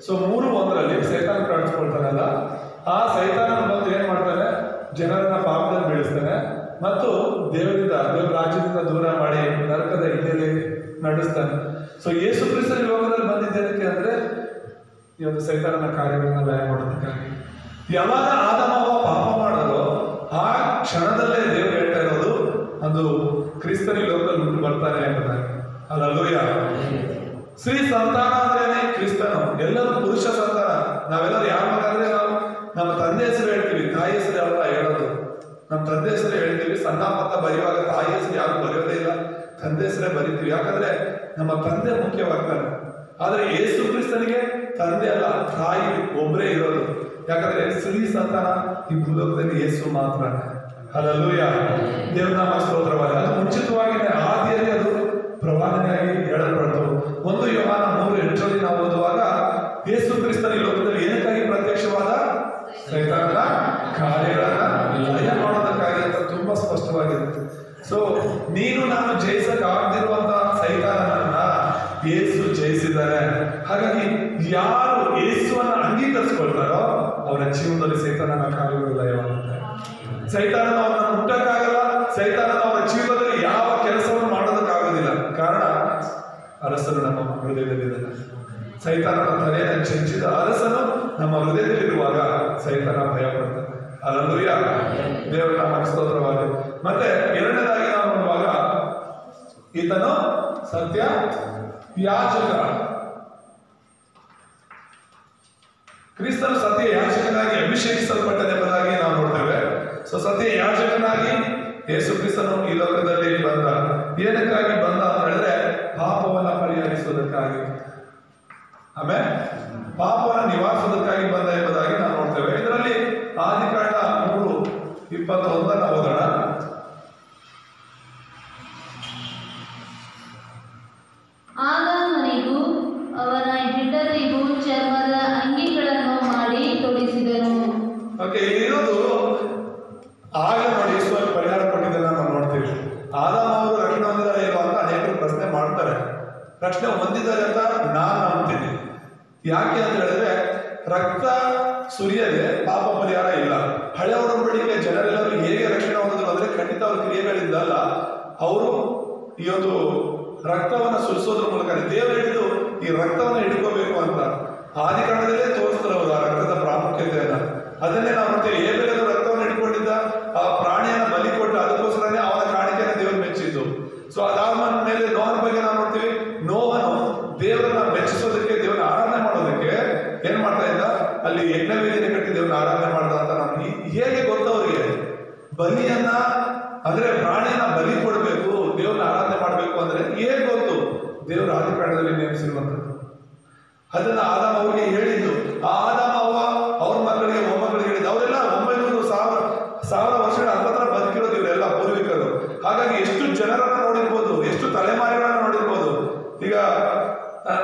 S1: ಸೊ 3:1 ಸೈತಾನ ಕಾಣಿಸ್ಕೊಳ್ತಾನಲ್ಲ, ಆ ಸೈತಾನ ಬಂದು ಏನ್ ಮಾಡ್ತಾನೆ? ಜನರನ್ನ ಪಾಪದಲ್ಲಿ ಬೀಳಿಸ್ತಾನೆ ಮತ್ತು ದೇವರ ರಾಜ್ಯದಿಂದ ದೂರ ಮಾಡಿ ನರಕದ ಹಿಂದೆ ನಡೆಸ್ತಾನೆ. ಸೊ ಯೇಸು ಕ್ರಿಸ್ತನ ಲೋಕದಲ್ಲಿ ಬಂದಿದ್ದೇನಕ್ಕೆ ಅಂದ್ರೆ ಈ ಒಂದು ಸೈತಾನನ ಕಾರ್ಯಗಳನ್ನ ಲಯ ಮಾಡೋದಕ್ಕಾಗಿ. ಯಾವಾಗ ಆದಾಮ ಪಾಪ ಮಾಡೋದು ಆ ಕ್ಷಣದಲ್ಲೇ ದೇವರು ಹೇಳ್ತಾ ಇರೋದು ಅದು ಕ್ರಿಸ್ತನ ಲೋಕದಲ್ಲಿ ಹುಟ್ಟು ಬರ್ತಾನೆ ಎಂಬುದಾಗಿ. ಹಲ್ಲೆಲೂಯಾ. ಸ್ತ್ರೀ ಸಂತಾನ ಅಂದ್ರೇನೆ ಕ್ರಿಸ್ತನು. ಎಲ್ಲರೂ ಪುರುಷ ಸಂತಾನ. ನಾವೆಲ್ಲರೂ ಯಾರ ಮಗ ಅಂದ್ರೆ ನಾವು ನಮ್ಮ ತಂದೆ ಹೆಸರು ಹೇಳ್ತೀವಿ, ತಾಯಿ ಹೆಸರು ಯಾರು ಹೇಳೋದು. ನಮ್ಮ ತಂದೆ ಹೆಸರು ಹೇಳ್ತೀವಿ. ಸಣ್ಣ ಮತ್ತ ಬರೆಯುವಾಗ ತಾಯಿ ಹೆಸರು ಯಾರು ಬರೆಯೋದೇ ಇಲ್ಲ, ತಂದೆ ಹೆಸರೇ ಬರಿತೀವಿ. ಯಾಕಂದ್ರೆ ನಮ್ಮ ತಂದೆ ಮುಖ್ಯವಾಗ್ತಾನೆ. ಆದ್ರೆ ಯೇಸು ಕ್ರಿಸ್ತನಿಗೆ ತಂದೆ ಅಲ್ಲ, ತಾಯಿ ಒಬ್ಬರೇ ಇರೋದು. ಯಾಕಂದ್ರೆ ಸ್ತ್ರೀ ಸಂತಾನ ಈ ಭೂಲೋಕದಲ್ಲಿ ಯೇಸು ಮಾತ್ರ. ಹಲ್ಲೆಲೂಯಾ. ದೇವರ ನಾಮ ಸ್ತೋತ್ರವಾಗಿ. ಅದು ಮುಂಚಿತವಾಗಿ ಆದಿಯಲ್ಲಿ ಅದು ಪ್ರವಾದನೆಯಾಗಿ ಹೇಳಲ್ಪಡ್ತು. 1 ಯೋಹಾನ 3:8 ನಾವು ಓದುವಾಗ ಯೇಸು ಕ್ರಿಸ್ತನ ಈ ಲೋಕದಲ್ಲಿ ಏನಕ್ಕಾಗಿ ಪ್ರತ್ಯಕ್ಷವಾದ? ಸೈತಾನನ ಕಾರ್ಯಗಳನ್ನ ಲಯ ಮಾಡೋದಕ್ಕಾಗಿ ಅಂತ ತುಂಬಾ ಸ್ಪಷ್ಟವಾಗಿರುತ್ತೆ. ಸೊ ನೀನು ನಾನು ಜಯಿಸಕ್ಕಾಗದಿರುವಂತ ಸೈತಾನನನ್ನ ಯೇಸು ಜಯಿಸಿದ್ದಾರೆ. ಹಾಗಾಗಿ ಯಾರು ಯೇಸುವನ್ನ ಅಂಗೀಕರಿಸ್ಕೊಳ್ತಾರೋ ಅವರ ಜೀವನದಲ್ಲಿ ಸೈತಾನನ ಕಾರ್ಯಗಳು ಲಯವಾಗುತ್ತೆ. ಸೈತಾನನ ಅವರನ್ನ ಮುಟ್ಟಕ್ಕಾಗಲ್ಲ. ಸೈತಾನನ ಅವರ ಜೀವನದಲ್ಲಿ ಯಾವ ಕೆಲಸವನ್ನು ಮಾಡೋದಕ್ಕಾಗೋದಿಲ್ಲ. ಕಾರಣ ಅರಸನು ನಮ್ಮ ಹೃದಯದಲ್ಲಿದ್ದಾನೆ. ಸೈತಾನನ ತಲೆಯನ್ನು ಚೆಂಚಿದ ಅರಸನು ನಮ್ಮ ಹೃದಯದಲ್ಲಿರುವಾಗ ಸೈತಾನ ಭಯ ಪಡ್ತಾನೆ. ಹಲ್ಲೆಲೂಯಾ. ದೇವರ ನಾಮಕ್ಕೆ ಸ್ತೋತ್ರವಾಗಲಿ. ಮತ್ತೆ ಎರಡನೇದಾಗಿ ನಾವು ನೋಡುವಾಗ ಈತನು ಸತ್ಯ ಯಾಜಕ. ಕ್ರಿಸ್ತನು ಸತ್ಯ ಯಾಜಕನಾಗಿ ಅಭಿಷೇಕಿಸಲ್ಪಟ್ಟನೆಂಬುದಾಗಿ ನಾವು ನೋಡ್ತೇವೆ. ಸೊ ಸತ್ಯ ಯಾಜಕನಾಗಿ ಯೇಸು ಕ್ರಿಸ್ತನು ಈ ಲೋಕದಲ್ಲಿ ಬಂದ. ಏನಕ್ಕಾಗಿ ಬಂದ ಅಂತ ಹೇಳಿದ್ರೆ ಪಾಪವನ್ನ ಪರಿಹರಿಸುವುದಕ್ಕಾಗಿ, ಆಮೇಲೆ ಪಾಪವನ್ನು ನಿವಾರಿಸುವುದಕ್ಕಾಗಿ ಬಂದ ಎಂಬುದಾಗಿ ನಾವು ನೋಡ್ತೇವೆ. ಇದರಲ್ಲಿ ಆದಿಕಾಂಡ 3:21 ಓದೋಣ.
S4: ಆದಾಮನಿಗೂ ಅವನ ಹೆಂಡತಿಗೂ ಚರ್ಮದ ಅಂಗಿಗಳನ್ನು ಮಾಡಿ ತೊಡಿಸಿದನು.
S1: ಓಕೆ, ಇಲ್ಲಿರೋದು ಆಗ ನೋಡಿ ಈಶ್ವರ ಪರಿಹಾರ ಕೊಟ್ಟಿದ್ದನ್ನ ನಾವು ನೋಡ್ತೀವಿ. ಆದಾಮ ಅವರು ರಕ್ಷಣೆ ಹೊಂದಿದ್ದಾರೆ ಇಲ್ವಾ ಅಂತ ಅನೇಕರು ಪ್ರಶ್ನೆ ಮಾಡ್ತಾರೆ. ರಕ್ಷಣೆ ಹೊಂದಿದ್ದಾರೆ ಅಂತ ನಾನು ನಂಬ್ತೀನಿ. ಯಾಕೆ ಅಂತ ಹೇಳಿದ್ರೆ ರಕ್ತ ಸುರಿಯದೆ ಪಾಪ ಪರಿಹಾರ ಇಲ್ಲ. ಹಳೆ ಒಡಂಬಡಿಕೆ ಜನರೆಲ್ಲರೂ ಹೇಗೆ ರಕ್ಷಣೆ ಹೊಂದಿದ್ರು ಅಂದ್ರೆ ಖಂಡಿತ ಅವ್ರ ಕ್ರಿಯೆಗಳಿಂದಲ್ಲ, ಅವರು ಈ ಒಂದು ರಕ್ತವನ್ನು ಸುರಿಸೋದ್ರ ಮೂಲಕ ದೇವರು ಹಿಡಿದು ಈ ರಕ್ತವನ್ನು ಹಿಡ್ಕೋಬೇಕು ಅಂತ ಆದಿಕಾಂಡದಲ್ಲೇ ತೋರಿಸ್ತಾರೆ ಅವರು ಆ ರಕ್ತದ ಪ್ರಾಮುಖ್ಯತೆಯನ್ನ. ಅದನ್ನೇ ನಾವು ನೋಡ್ತೀವಿ. ಹೇಬೆಲನು ರಕ್ತವನ್ನು ಹಿಡ್ಕೊಂಡಿದ್ದ, ಆ ಪ್ರಾಣಿಯನ್ನ ಬಲಿ ಕೊಟ್ಟು ಅದಕ್ಕೋಸ್ಕರನೇ ಅವನ ಕಾಣಿಕೆಯನ್ನು ದೇವರು ಮೆಚ್ಚಿದ್ದು. ಸೊ ಅದಾದ ಮೇಲೆ ನೋಹನ ಬಗ್ಗೆ ನಾವು ನೋಡ್ತೀವಿ. ನೋಹನು ದೇವರನ್ನ ಮೆಚ್ಚಿಸೋದಕ್ಕೆ, ದೇವರನ್ನ ಆರಾಧನೆ ಮಾಡೋದಕ್ಕೆ ಏನ್ ಮಾಡ್ತಾ ಇದ್ದ? ಅಲ್ಲಿ ಯಜ್ಞವೇದಿಯನ್ನು ಕಟ್ಟಿ ದೇವರನ್ನ ಆರಾಧನೆ ಮಾಡ್ದ ಅಂತ ನಮ್ಗೆ ಹೇಗೆ ಗೊತ್ತವರಿಗೆ? ಬಲಿಯನ್ನ ಅಂದ್ರೆ ಪ್ರಾಣಿಯನ್ನ ಬಲಿ ಕೊಡಬೇಕು, ದೇವ್ರನ್ನ ಆರಾಧನೆ ಮಾಡಬೇಕು ಅಂದ್ರೆ ಹೇಗೆ ಗೊತ್ತು? ದೇವರ ಆದಿಕಾಂಡದಲ್ಲಿ ನೇಮಿಸಿರುವಂಥದ್ದು. ಅದನ್ನ ಆದಾಮ ಅವರಿಗೆ ಹೇಳಿದ್ದು. ಆ ಆದಾಮ ಅವ್ರ ಮಕ್ಕಳಿಗೆ ಮೊಮ್ಮಕ್ಕಳಿಗೆ ಹೇಳಿದ್ದು. ಅವರೆಲ್ಲ 900,000 ವರ್ಷಗಳ ಹತ್ರ ಬದುಕಿರೋದು ಇವರೆಲ್ಲ ಪೂರ್ವಿಕರು. ಹಾಗಾಗಿ ಎಷ್ಟು ಜನರನ್ನ ನೋಡಿರ್ಬೋದು, ಎಷ್ಟು ತಲೆಮಾರಿಗಳನ್ನ ನೋಡಿರ್ಬೋದು. ಈಗ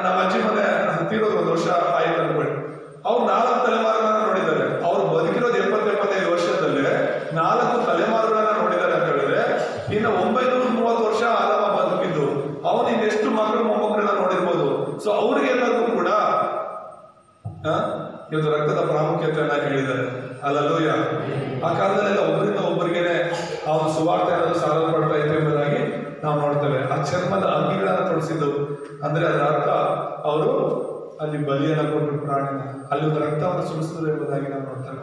S1: ನಮ್ಮ ಅಜ್ಜಿ ಮನೆ ತೀರೋದು 1 ವರ್ಷ ಆಯ್ತು ಅನ್ಕೊಳ್ಳಿ. ಅವ್ರು 4 ತಲೆಮಾರುಗಳನ್ನ ನೋಡಿದ್ದಾರೆ. ಅವ್ರು ಬದುಕಿರೋದು 70-75 ವರ್ಷದಲ್ಲೇ 4 ತಲೆಮಾರುಗಳನ್ನ ನೋಡಿದ್ದಾರೆ ಅಂತ ಹೇಳಿದ್ರೆ ಇನ್ನು 930 ವರ್ಷ ಆದಾಮ ಬದುಕಿದ್ದು. ಅವನು ಇನ್ನೆಷ್ಟು ಮಕ್ಕಳು ಮೊಮ್ಮಕ್ಕಳನ್ನ ನೋಡಿರ್ಬೋದು. ಸೊ ಅವ್ರಿಗೆಲ್ಲರಿಗೂ ಕೂಡ ಇವತ್ತು ರಕ್ತದ ಪ್ರಾಮುಖ್ಯತೆಯನ್ನ ಹೇಳಿದ್ದಾರೆ. ಅಲ್ಲೂಯ. ಆ ಕಾಲದಲ್ಲೆಲ್ಲ ಒಬ್ಬರಿಂದ ಒಬ್ಬರಿಗೇನೆ ಆ ಒಂದು ಸುವಾರ್ತೆ ಅನ್ನೋದು ಸಾರಲ್ಪಡ್ತಾ ಇತ್ತು ಎಂಬುದಾಗಿ ನಾವು ನೋಡ್ತೇವೆ. ಆ ಚರ್ಮದ ಅಂಗಿಗಳನ್ನು ತೊಡಿಸಿದ್ದು ಅಂದ್ರೆ ಅದರ ಅರ್ಥ ಅವರು ಅಲ್ಲಿ ಬಲಿಯನ್ನು ಕೊಟ್ಟು ಪ್ರಾಣಿನ ಅಲ್ಲಿ ಒಂದು ರಕ್ತವನ್ನು ಸುರಿಸಿದ್ರು ಎಂಬುದಾಗಿ ನಾವು ನೋಡ್ತೇವೆ.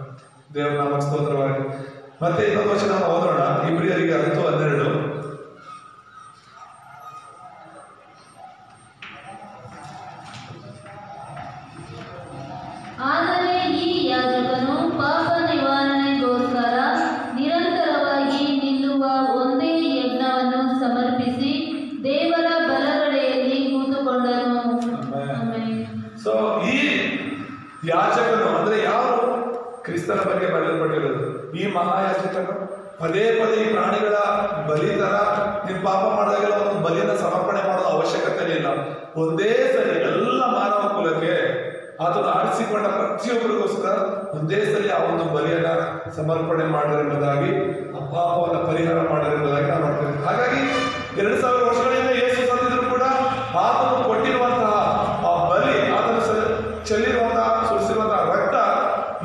S1: ದೇವರ ನಾಮ ಸ್ತೋತ್ರವಾಗಿ. ಮತ್ತೆ ಇನ್ನೊಂದು ವಚನ ನಾವು ಓದೋಣ, ಇಬ್ರಿಯರಿಗೆ 10:12.
S4: ಆದರೆ ಈ ಯಾಜಕನು ಪಾಪ ನಿವಾರಣೆಗೋಸ್ಕರ ನಿರಂತರವಾಗಿ ನಿಲ್ಲುವ ಒಂದೇ ಯಜ್ಞವನ್ನು ಸಮರ್ಪಿಸಿ ದೇವರ ಬಲಗಡೆಯಲ್ಲಿ ಕೂತುಕೊಂಡನು.
S1: ಸೊ ಈ ಯಾಜಕನು ಅಂದ್ರೆ ಯಾರು? ಕ್ರಿಸ್ತನ ಬಗ್ಗೆ ಬರೆಯಲ್ಪಟ್ಟಿರೋದು. ಈ ಮಹಾಯಾಜಕನು ಪದೇ ಪದೇ ಈ ಪ್ರಾಣಿಗಳ ಬಲಿ ತರ ನೀವು ಪಾಪ ಮಾಡಿದಾಗೆಲ್ಲ ಒಂದು ಬಲಿಯನ್ನು ಸಮರ್ಪಣೆ ಮಾಡೋ ಅವಶ್ಯಕತೆ ಇಲ್ಲ. ಒಂದೇ ಸರಿ ಎಲ್ಲ ಮಾನವ ಕುಲಕ್ಕೆ ಆತನು ಆರಿಸಿಕೊಂಡ ಪ್ರತಿಯೊಬ್ಬರಿಗೋಸ್ಕರ ಒಂದೇ ಸರಿ ಆ ಒಂದು ಬಲಿಯನ್ನ ಸಮರ್ಪಣೆ ಮಾಡಿರುವುದಾಗಿ, ಆ ಪಾಪವನ್ನು ಪರಿಹಾರ ಮಾಡಿರುವುದಾಗಿ ನಾವು ನೋಡ್ತೇವೆ. ಹಾಗಾಗಿ 2000 ವರ್ಷಗಳಿಂದ ಯೇಸು ಸತ್ತಿದ್ರು ಕೂಡ ಆತನು ಕೊಟ್ಟಿರುವಂತಹ ಆ ಬಲಿ, ಆತನು ಚೆಲ್ಲಿರುವಂತಹ ಸುರಿಸಿರುವಂತಹ ರಕ್ತ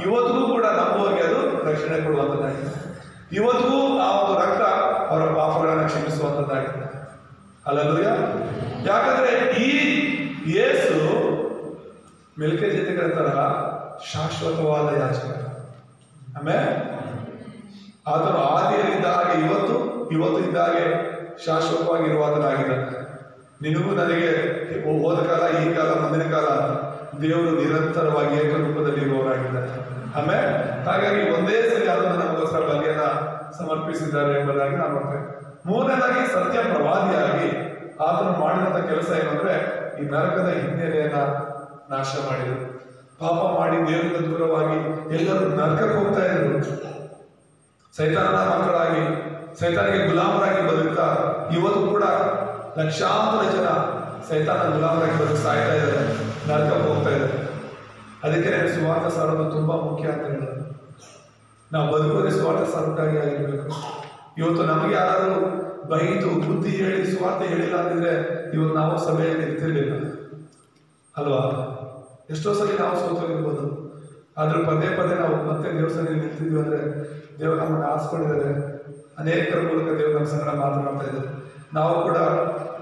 S1: ಇವತ್ತಿಗೂ ಕೂಡ ನಂಬುವವರಿಗೆ ಅದು ರಕ್ಷಣೆ ಕೊಡುವಂಥದ್ದಾಗಿದೆ. ಇವತ್ತಿಗೂ ಆ ಒಂದು ರಕ್ತ ಅವರ ಪಾಪಗಳನ್ನು ಕ್ಷಮಿಸುವಂಥದ್ದಾಗಿದೆ. ಅಲ್ಲೂಯ. ಯಾಕಂದ್ರೆ ಈ ಯೇಸು ಮೆಲ್ಕಿಜೆದೇಕನ ತರಹ ಶಾಶ್ವತವಾದ ಯಾಜಕ. ಆಮೇಲೆ ಆತನು ಆದಿಯಲ್ಲಿದ್ದ ಹಾಗೆ ಇವತ್ತು ಇದ್ದ ಹಾಗೆ ಶಾಶ್ವತವಾಗಿರುವಾತನಾಗಿದ್ದಾನೆ. ನಿನಗೂ ನನಗೆ ಹೋದ ಕಾಲ, ಈ ಕಾಲ, ಮುಂದಿನ ಕಾಲ ಅಂತ ದೇವರು ನಿರಂತರವಾಗಿ ಏಕರೂಪದಲ್ಲಿ ಇರುವವರಾಗಿದ್ದಾರೆ. ಆಮೇಲೆ ಹಾಗಾಗಿ ಒಂದೇ ಸರಿ ಆತನು ನಮಗೋಸ್ಕರ ಬಲಿಯನ್ನ ಸಮರ್ಪಿಸಿದ್ದಾರೆ ಎಂಬುದಾಗಿ ನಾವು ನೋಡ್ತೇವೆ. ಮೂರನೇದಾಗಿ ಸತ್ಯ ಪ್ರವಾದಿಯಾಗಿ ಆತನು ಮಾಡಿದಂಥ ಕೆಲಸ ಏನಂದ್ರೆ ಈ ನರಕದ ಹಿನ್ನೆಲೆಯನ್ನ ನಾಶ ಮಾಡಿದರು. ಪಾಪ ಮಾಡಿ ದೇವರಿಂದ ದೂರವಾಗಿ ಎಲ್ಲರೂ ನರಕಕ್ಕೆ ಹೋಗ್ತಾ ಇದ್ರು. ಸೈತಾನನ ಮಕ್ಕಳಾಗಿ ಸೈತಾನಿಗೆ ಗುಲಾಮರಾಗಿ ಬದುಕ್ತಾ ಇವತ್ತು ಕೂಡ ಲಕ್ಷಾಂತರ ಜನ ಸೈತಾನ ಗುಲಾಮರಾಗಿ ಬದುಕು ಸಾಯ್ತಾ ಇದ್ದಾರೆ, ನರಕಕ್ಕೆ ಹೋಗ್ತಾ ಇದ್ದಾರೆ. ಅದಕ್ಕೆ ಸುವಾರ್ಥ ಸಾರೋದು ತುಂಬಾ ಮುಖ್ಯ ಅಂತ ಹೇಳಿದ್ರು. ನಾವು ಬದುಕೋದೇ ಸುವಾರ್ಥ ಸಾರೋಕ್ಕಾಗಿ ಆಗಿರ್ಬೇಕು. ಇವತ್ತು ನಮಗೆ ಯಾರಾದರೂ ಬೈದು ಬುದ್ಧಿ ಹೇಳಿ ಸುವಾರ್ಥ ಹೇಳಿಲ್ಲ ಅಂತಿದ್ರೆ ಇವತ್ತು ನಾವು ಸಭೆಯಲ್ಲಿ ಇರ್ತಿರ್ಲಿಲ್ಲ ಅಲ್ವಾ? ಎಷ್ಟೋ ಸಲ ನಾವು ಸೋತೋಗಿರ್ಬೋದು. ಆದ್ರೂ ಪದೇ ಪದೇ ನಾವು ಮತ್ತೆ ದೇವಸ್ಥಾನದಲ್ಲಿ ನಿಂತಿದ್ವಿ ಅಂದ್ರೆ ದೇವರು ನಮ್ಮನ್ನು ಆರಿಸ್ಕೊಂಡಿದ್ದಾರೆ. ಅನೇಕರ ಮೂಲಕ ದೇವರು ನಮ್ಮ ಸಂಗಡ ಮಾತನಾಡ್ತಾ ಇದ್ದಾರೆ. ನಾವು ಕೂಡ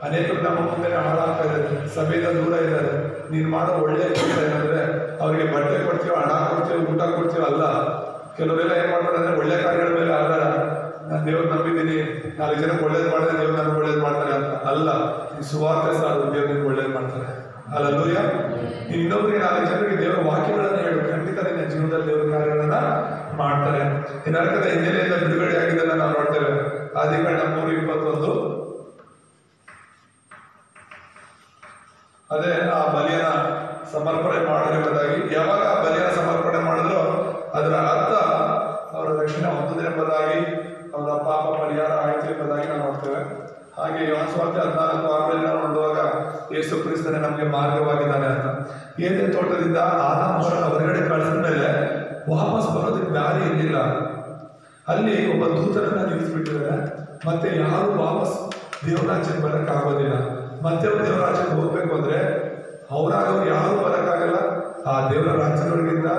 S1: ಅನೇಕರು ನಮ್ಮ ಮುಂದೆ ಹಾಳಾಗ್ತಾ ಇದ್ದಾರೆ, ಸಭೆಯಿಂದ ದೂರ ಇದ್ದಾರೆ. ನೀನು ಮಾಡೋ ಒಳ್ಳೆ ಕೆಲಸ ಏನಂದ್ರೆ ಅವರಿಗೆ ಬಟ್ಟೆ ಕೊಡ್ತೀವೋ, ಹಣ ಕೊಡ್ತೀವೋ, ಊಟ ಕೊಡ್ತೀವೋ ಅಲ್ಲ. ಕೆಲವರೆಲ್ಲ ಏನ್ ಮಾಡ್ತಾರೆ ಅಂದ್ರೆ ಒಳ್ಳೆ ಕಾರ್ಯಗಳ ಮೇಲೆ ಆಧಾರ, ನಾನು ದೇವ್ರು ನಂಬಿದ್ದೀನಿ, 4 ಜನಕ್ಕೆ ಒಳ್ಳೇದು ಮಾಡಿದ್ರೆ ದೇವ್ರು ನನಗೆ ಒಳ್ಳೇದು ಮಾಡ್ತಾರೆ ಅಂತ ಅಲ್ಲ. ಈ ಸುವಾರ್ಥ ಸಾರು ದೇವ್ರು ನಿಮ್ಗೆ ಒಳ್ಳೇದು ಮಾಡ್ತಾರೆ. ಅಲ್ಲೂಯ. ನೀನು ಇನ್ನೊಬ್ಬರಿಗೆ 4 ಜನರಿಗೆ ದೇವರ ವಾಕ್ಯಗಳನ್ನು ಹೇಳು, ಖಂಡಿತ ನಿನ್ನ ಜೀವನದಲ್ಲಿ ದೇವರ ಕಾರ್ಯಗಳನ್ನ ಮಾಡ್ತಾರೆ. ಈ ನರಕದ ಹಿನ್ನೆಲೆಯಿಂದ ಬಿಡುಗಡೆ ಆಗಿದ್ದನ್ನ ನಾವು ನೋಡ್ತೇವೆ. ಆದಿಕಾಂಡ 3:21. ಅದೇ ಆ ಬಲಿಯನ್ನ ಸಮರ್ಪಣೆ ಮಾಡಿರುವುದಾಗಿ, ಯಾವಾಗ ಆ ಬಲಿಯನ್ನ ಸಮರ್ಪಣೆ ಮಾಡಿದ್ರು ಅದರ ಅರ್ಥ ಅವರ ರಕ್ಷಣೆ ಹೊಂದಿದೆ ಎಂಬುದಾಗಿ, ಅವರ ಪಾಪ ಪರಿಹಾರ ಆಯಿತು ಎಂಬುದಾಗಿ ನಾವು ನೋಡ್ತೇವೆ. ಹಾಗೆ ಯೋಹಾನ ಸುವಾರ್ತೆ 14:6 ನಾವು ನೋಡುವಾಗ ಯೇಸು ಕ್ರಿಸ್ತನೇ ನಮಗೆ ಮಾರ್ಗವಾಗಿದ್ದಾನೆ ಅಂತ. ಏದೇನ್ ತೋಟದಿಂದ ಆದಾಮ ಅವರನ್ನು ಹೊರಗಡೆ ಕಳಿಸಿದ ಮೇಲೆ ವಾಪಸ್ ಬರೋದಕ್ಕೆ ದಾರಿ ಇರಲಿಲ್ಲ. ಅಲ್ಲಿ ಒಬ್ಬ ದೂತರನ್ನ ನಿಲ್ಲಿಸ್ಬಿಟ್ಟಿದ್ದಾರೆ. ಮತ್ತೆ ಯಾರು ವಾಪಸ್ ದೇವರಾಜ್ಯಕ್ಕೆ ಬರಕ್ಕಾಗೋದಿಲ್ಲ. ಮತ್ತೆ ದೇವರಾಜ್ಯಕ್ಕೆ ಹೋಗ್ಬೇಕು ಅಂದ್ರೆ ಅವರಾಗವ್ರು ಯಾರು ಬರಕ್ಕಾಗಲ್ಲ. ಆ ದೇವರ ರಾಜ್ಯದೊಳಗಿಂದ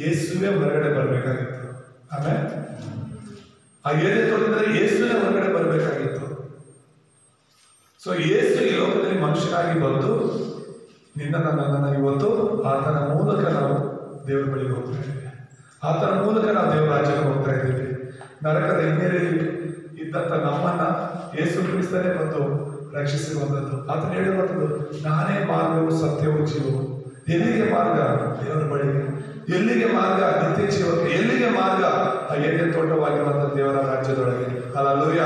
S1: ಯೇಸುವೇ ಹೊರಗಡೆ ಬರ್ಬೇಕಾಗಿತ್ತು. ಆಮೇಲೆ ಆ ಏನೇ ತೋಟದಿಂದ ಯೇಸುವೇ ಹೊರಗಡೆ ಬರ್ಬೇಕಾಗಿತ್ತು. ಸೊ ಯೇಸು ಈ ಲೋಕದಲ್ಲಿ ಮನುಷ್ಯನಾಗಿ ಬಂದು ನನ್ನನ್ನು ಇವತ್ತು ಆತನ ಮೂಲಕ ನಾವು ದೇವರ ಬಳಿಗೆ ಹೋಗ್ತಾ ಇದ್ದೀವಿ. ಆತನ ಮೂಲಕ ನಾವು ದೇವರ ರಾಜ್ಯಕ್ಕೆ ಹೋಗ್ತಾ ಇದ್ದೀವಿ. ನರಕದ ಹಿನ್ನೆಲೆಯಲ್ಲಿ ಇದ್ದಂಥ ನಮ್ಮನ್ನ ಯೇಸು ಕ್ರಿಸ್ತನೇ ಬಂದು ರಕ್ಷಿಸಿರುವಂಥದ್ದು. ಆತನು ಹೇಳಿರುವಂಥದ್ದು, ನಾನೇ ಮಾರ್ಗವು ಸತ್ಯವೂ ಜೀವವು. ಎಲ್ಲಿಗೆ ಮಾರ್ಗ? ದೇವರ ಬಳಿಗೆ. ಎಲ್ಲಿಗೆ ಮಾರ್ಗ? ನಿತ್ಯ ಜೀವಕ್ಕೆ. ಎಲ್ಲಿಗೆ ಮಾರ್ಗ? ಆ ಏನೇ ತೋಟವಾಗಿರುವಂಥ ದೇವರ ರಾಜ್ಯದೊಳಗೆ. ಅಲ್ಲೂಯ.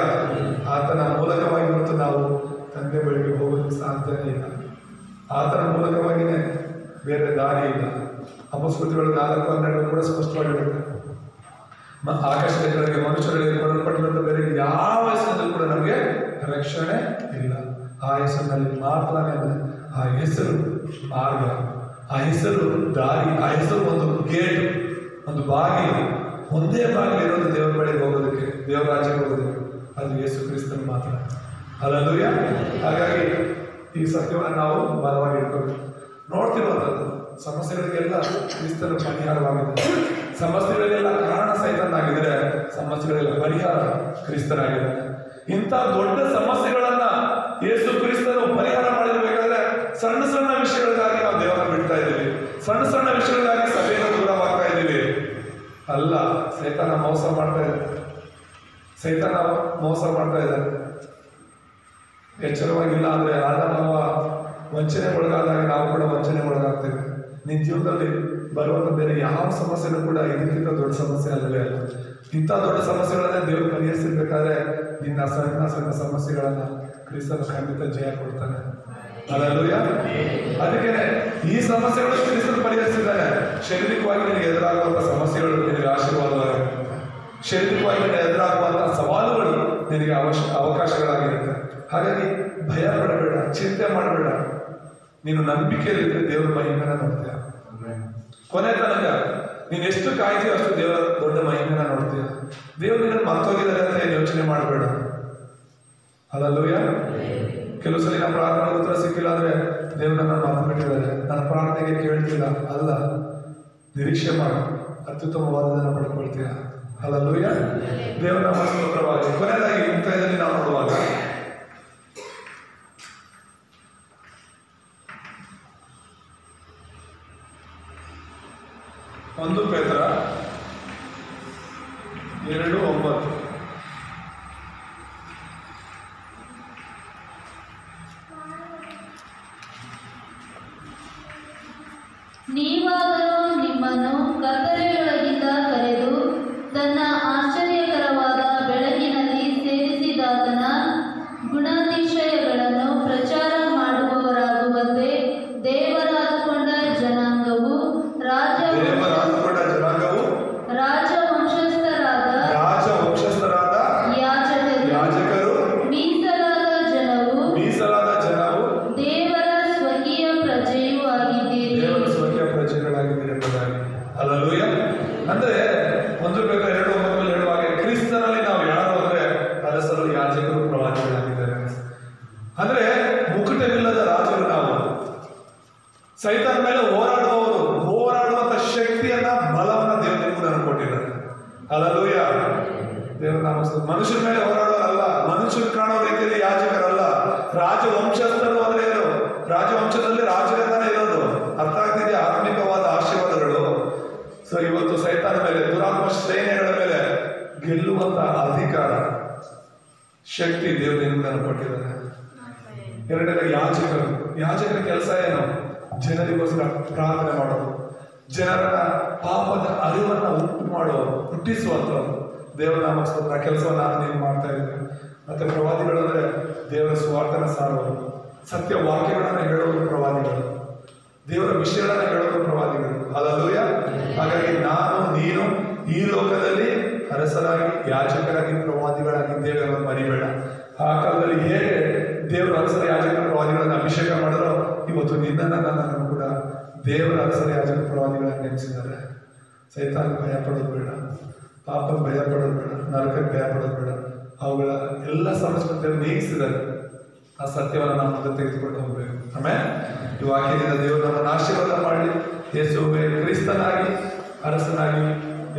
S1: ಆತನ ಮೂಲಕವಾಗಿ ಮತ್ತು ನಾವು ತಂದೆ ಬಳಿಗೆ ಹೋಗೋದಕ್ಕೆ ಸಾಧ್ಯನೇ ಇಲ್ಲ. ಆತನ ಮೂಲಕವಾಗಿಯೇ ಬೇರೆ ದಾರಿ ಇಲ್ಲ. ಅಪಸ್ಕೃತಿಗಳು 4:12 ಕೂಡ ಸ್ಪಷ್ಟವಾಗಿರುತ್ತೆ. ಆಕಾಶದ ಕೆಳಗೆ ಮನುಷ್ಯರಿಗೆ ಕೊಡಲ್ಪಟ್ಟಿರುವಂಥ ಬೇರೆ ಯಾವ ಹೆಸರಿನಲ್ಲಿ ಕೂಡ ನಮಗೆ ರಕ್ಷಣೆ ಇಲ್ಲ. ಆ ಹೆಸರಿನಲ್ಲಿ ಮಾತ್ರನೇ ಆ ಹೆಸರು ಮಾರ್ಗ, ಆ ಹೆಸರು ದಾರಿ, ಆ ಹೆಸರು ಒಂದು ಗೇಟ್, ಒಂದು ಬಾಗಿಲು. ಒಂದೇ ಬಾಗಿಲು ಇರೋದು ದೇವರ ಬಳಿಗೆ ಹೋಗೋದಕ್ಕೆ, ದೇವರ ರಾಜ್ಯಕ್ಕೆ ಹೋಗೋದಕ್ಕೆ. ಅದು ಯೇಸು ಕ್ರಿಸ್ತನ ಮಾತ್ರ. ಅಲ್ಲೂಯ. ಹಾಗಾಗಿ ಈ ಸತ್ಯವನ್ನು ನಾವು ಬಲವಾಗಿ ಇಟ್ಕೋಬೇಕು. ನೋಡ್ತಿರುವಂಥದ್ದು. ಸಮಸ್ಯೆಗಳಿಗೆಲ್ಲ ಕ್ರಿಸ್ತನ ಪರಿಹಾರವಾಗಿದೆ. ಸಮಸ್ಯೆಗಳಿಗೆಲ್ಲ ಕಾರಣ ಸೈತನಾಗಿದ್ರೆ ಸಮಸ್ಯೆಗಳಿಗೆಲ್ಲ ಪರಿಹಾರ ಕ್ರಿಸ್ತನಾಗಿದೆ. ಇಂಥ ದೊಡ್ಡ ಸಮಸ್ಯೆಗಳನ್ನ ಯೇಸು ಕ್ರಿಸ್ತನು ಪರಿಹಾರ ಮಾಡಿರ್ಬೇಕಾದ್ರೆ ಸಣ್ಣ ಸಣ್ಣ ವಿಷಯಗಳಿಗಾಗಿ ನಾವು ದೇವರನ್ನ ಬಿಡ್ತಾ ಇದ್ದೀವಿ. ಸಣ್ಣ ಸಣ್ಣ ವಿಷಯಗಳಿಗಾಗಿ ಸಭೆಯಿಂದ ದೂರವಾಗ್ತಾ ಇದ್ದೀವಿ. ಅಲ್ಲ, ಸೈತಾನ ಮೋಸ ಮಾಡ್ತಾ ಇದ್ದಾನೆ. ಸೈತಾನ ಮೋಸ ಮಾಡ್ತಾ ಇದ್ದಾನೆ. ಎಚ್ಚರವಾಗಿಲ್ಲ ಅಂದ್ರೆ ಆದಾಮ ವಂಚನೆ ಒಳಗಾದಾಗ ನಾವು ಕೂಡ ವಂಚನೆ ಒಳಗಾಗ್ತೇವೆ. ನಿನ್ನ ಜೀವನದಲ್ಲಿ ಬರುವಂತ ಬೇರೆ ಯಾವ ಸಮಸ್ಯೆನೂ ಕೂಡ ಇದಕ್ಕಿಂತ ದೊಡ್ಡ ಸಮಸ್ಯೆ ಅಲ್ಲವೇ ಅಲ್ಲ. ಇಂಥ ದೊಡ್ಡ ಸಮಸ್ಯೆಗಳನ್ನ ದೇವರು ಪರಿಹರಿಸಿರ್ಬೇಕಾದ್ರೆ ನಿನ್ನ ಸಣ್ಣ ಸಣ್ಣ ಸಮಸ್ಯೆಗಳನ್ನ ಕ್ರಿಸ್ತನು ಖಂಡಿತ ಜಯ ಕೊಡ್ತಾನೆ. ಹಲ್ಲೆಲೂಯಾ. ಅದಕ್ಕೆ ಈ ಸಮಸ್ಯೆಗಳು ಕ್ರಿಸ್ತನು ಪರಿಹರಿಸಿದ್ದಾನೆ. ಶಾರೀರಿಕವಾಗಿ ನಿನಗೆ ಎದುರಾಗುವಂತ ಸಮಸ್ಯೆಗಳು ನಿನಗೆ ಆಶೀರ್ವಾದವಾಗಿರುತ್ತೆ. ಶಾರೀರಿಕವಾಗಿ ನಿನಗೆ ಎದುರಾಗುವಂತಹ ಸವಾಲುಗಳು ನಿನಗೆ ಅವಕಾಶಗಳಾಗಿರುತ್ತೆ. ಹಾಗಾಗಿ ಭಯ ಪಡಬೇಡ, ಚಿಂತೆ ಮಾಡಬೇಡ. ನೀನು ನಂಬಿಕೆಯಲ್ಲಿದ್ದರೆ ದೇವರ ಮಹಿಮೆನ ನೋಡ್ತೀಯ. ಕೊನೆ ತನಕ ನೀನು ಎಷ್ಟು ಕಾಯ್ತೀಯೋ ಅಷ್ಟು ದೇವರ ದೊಡ್ಡ ಮಹಿಮೆನ ನೋಡ್ತೀಯ. ದೇವರು ನಿನ್ನನ್ನು ಮರ್ತೋಗಿದ್ದಾರೆ ಅಂತ ಏನು ಯೋಚನೆ ಮಾಡಬೇಡ. ಹಲ್ಲೆಲೂಯಾ. ಕೆಲವು ಸಲ ನಮ್ಮ ಪ್ರಾರ್ಥನೆ ಉತ್ತರ ಸಿಕ್ಕಿಲ್ಲ ಅಂದ್ರೆ ದೇವರು ನನ್ನ ಮರೆತು ಬಿಟ್ಟಿದ್ದಾರೆ, ನನ್ನ ಪ್ರಾರ್ಥನೆಗೆ ಕೇಳ್ತಿಲ್ಲ. ಅಲ್ಲ, ನಿರೀಕ್ಷೆ ಮಾಡು, ಅತ್ಯುತ್ತಮವಾದದನ್ನು ಪಡ್ಕೊಳ್ತೀಯ. ಹಲ್ಲೆಲೂಯಾ. ದೇವರ ನಾಮ ಸ್ತೋತ್ರವಾಗಲಿ. ಕೊನೆಯದಾಗಿ ಮುಕ್ತಾಯದಲ್ಲಿ ನಾವು ನೋಡುವಾಗ 1 ಪೇತ್ರ 2:9
S4: ನೀವಾದರೂ ನಿಮ್ಮನ್ನು ಕತ್ತಲೆಯೊಳಗಿಂದ ಕರೆದು ತನ್ನ ಆಶ್ಚರ್ಯಕರವಾದ ಬೆಳಕಿನಲ್ಲಿ ಸೇರಿಸಿದಾತನ ಗುಣಾತಿಶಯಗಳನ್ನು ಪ್ರಚಾರ ಮಾಡುವವರಾಗುವಂತೆ ದೇವರಾದುಕೊಂಡ ಜನಾಂಗವು ರಾಜವಂಶಸ್ಥರಾದ ಯಾಜಕರು ಮೀಸಲಾದ ಜನವು ದೇವರ ಸ್ವಕೀಯ ಪ್ರಜೆಯೂ ಆಗಿದ್ದೀರಿ.
S1: ಹಲ್ಲೆಲೂಯಾ. ಅಂದ್ರೆ 1 ಪೇತ್ರ 2:9 ಹೇಳುವಾಗ ಕ್ರಿಸ್ತನಲ್ಲಿ ನಾವು ಯಾರು ಅಂದ್ರೆ ಅರಸರು, ಯಾಜಕರು, ಪ್ರವಾದಿಗಳಾಗಿದ್ದಾರೆ. ಅಂದ್ರೆ ಮುಕುಟವಿಲ್ಲದ ರಾಜರು ನಾವು. ಸೈತಾನ ಮೇಲೆ ಹೋರಾಡುವಂತ ಶಕ್ತಿಯನ್ನ, ಬಲವನ್ನ ದೇವರು ನನಗೆ ಕೊಟ್ಟಿದ್ದಾರೆ. ಹಲ್ಲೆಲೂಯಾ. ದೇವರ ನಾಮ. ಮನುಷ್ಯರ ಮೇಲೆ ಹೋರಾಡೋರಲ್ಲ, ಮನುಷ್ಯರು ಕಾಣೋ ರೀತಿಯಲ್ಲಿ ಯಾಜಕರಲ್ಲ. ರಾಜವಂಶಸ್ಥರು ಅಂದ್ರೆ ಏನು? ರಾಜವಂಶದಲ್ಲಿ ರಾಜರಿಂದಾನೇ ಇರೋದು. ಅರ್ಥ ಆಗ್ತಿದೆ? ಆತ್ಮಿಕವಾದ ಆಶೀರ್ವಾದಗಳು. ಸೊ ಇವತ್ತು ಸೈತಾನ ಮೇಲೆ, ದುರಾತ್ಮ ಸೈನ್ಯಗಳ ಮೇಲೆ ಗೆಲ್ಲುವಂತ ಅಧಿಕಾರ, ಶಕ್ತಿ ದೇವರು ನನಗೆ ಕೊಟ್ಟಿದ್ದಾರೆ. ಎರಡನೇದಾಗಿ ಯಾಜಕರ ಕೆಲಸ ಏನು? ಜನರಿಗೋಸ್ಕರ ಪ್ರಾರ್ಥನೆ ಮಾಡೋದು, ಜನರ ಪಾಪದ ಅರಿವನ್ನ ಹುಟ್ಟಿಸುವಂಥದ್ದು. ದೇವರ ನಾಮ ಸ್ತೋತ್ರ. ಕೆಲಸವನ್ನು ನಾನು ನೀವು ಮಾಡ್ತಾ ಇದ್ದೀನಿ. ಮತ್ತೆ ಪ್ರವಾದಿಗಳು ಅಂದ್ರೆ ದೇವರ ಸುವಾರ್ತನ ಸಾರುವರು, ಸತ್ಯ ವಾಕ್ಯಗಳನ್ನು ಹೇಳುವುದು ಪ್ರವಾದಿಗಳು, ದೇವರ ವಿಷಯಗಳನ್ನ ಹೇಳೋದು ಪ್ರವಾದಿಗಳು. ಹಲ್ಲೆಲೂಯಾ. ಹಾಗಾಗಿ ನಾನು ನೀನು ಈ ಲೋಕದಲ್ಲಿ ಅರಸರಾಗಿ, ಯಾಜಕರಾಗಿ, ಪ್ರವಾದಿಗಳಾಗಿದ್ದೇವೆ ಅನ್ನೋದು ಮರಿಬೇಡ. ಆ ಕಾಲದಲ್ಲಿ ಹೇಗೆ ದೇವರ ಅರಸರ, ಯಾಜಕರ, ಪ್ರವಾದಿಗಳನ್ನ ಅಭಿಷೇಕ ಮಾಡಿರೋ, ಇವತ್ತು ನಿನ್ನನ್ನು ನನ್ನನ್ನು ಕೂಡ ದೇವರ ಅರಸರ, ಯಾಜಕ, ಪ್ರವಾದಿಗಳನ್ನ ನೇಮಿಸಿದ್ದಾರೆ. ಸೈತಾನ ಭಯ ಪಡೋದು ಬೇಡ, ಪಾಪಕ್ಕೆ ಭಯ ಪಡೋದು ಬೇಡ, ನರಕಕ್ಕೆ ಭಯ ಪಡೋದು ಬೇಡ. ಅವುಗಳ ಎಲ್ಲ ಸಮಸ್ಯೆಗಳನ್ನು ನೀಗಿಸಿದ್ದಾರೆ. ಆ ಸತ್ಯವನ್ನು ನಾವು ಮುಂದೆ ತೆಗೆದುಕೊಂಡು ಹೋಗಬೇಕು. ಆಮೇಲೆ ಈ ವಾಕ್ಯದಿಂದ ದೇವರು ನಮ್ಮನ್ನು ಆಶೀರ್ವಾದ ಮಾಡಿ, ಯೇಸುವೆ ಕ್ರಿಸ್ತನಾಗಿ, ಅರಸನಾಗಿ,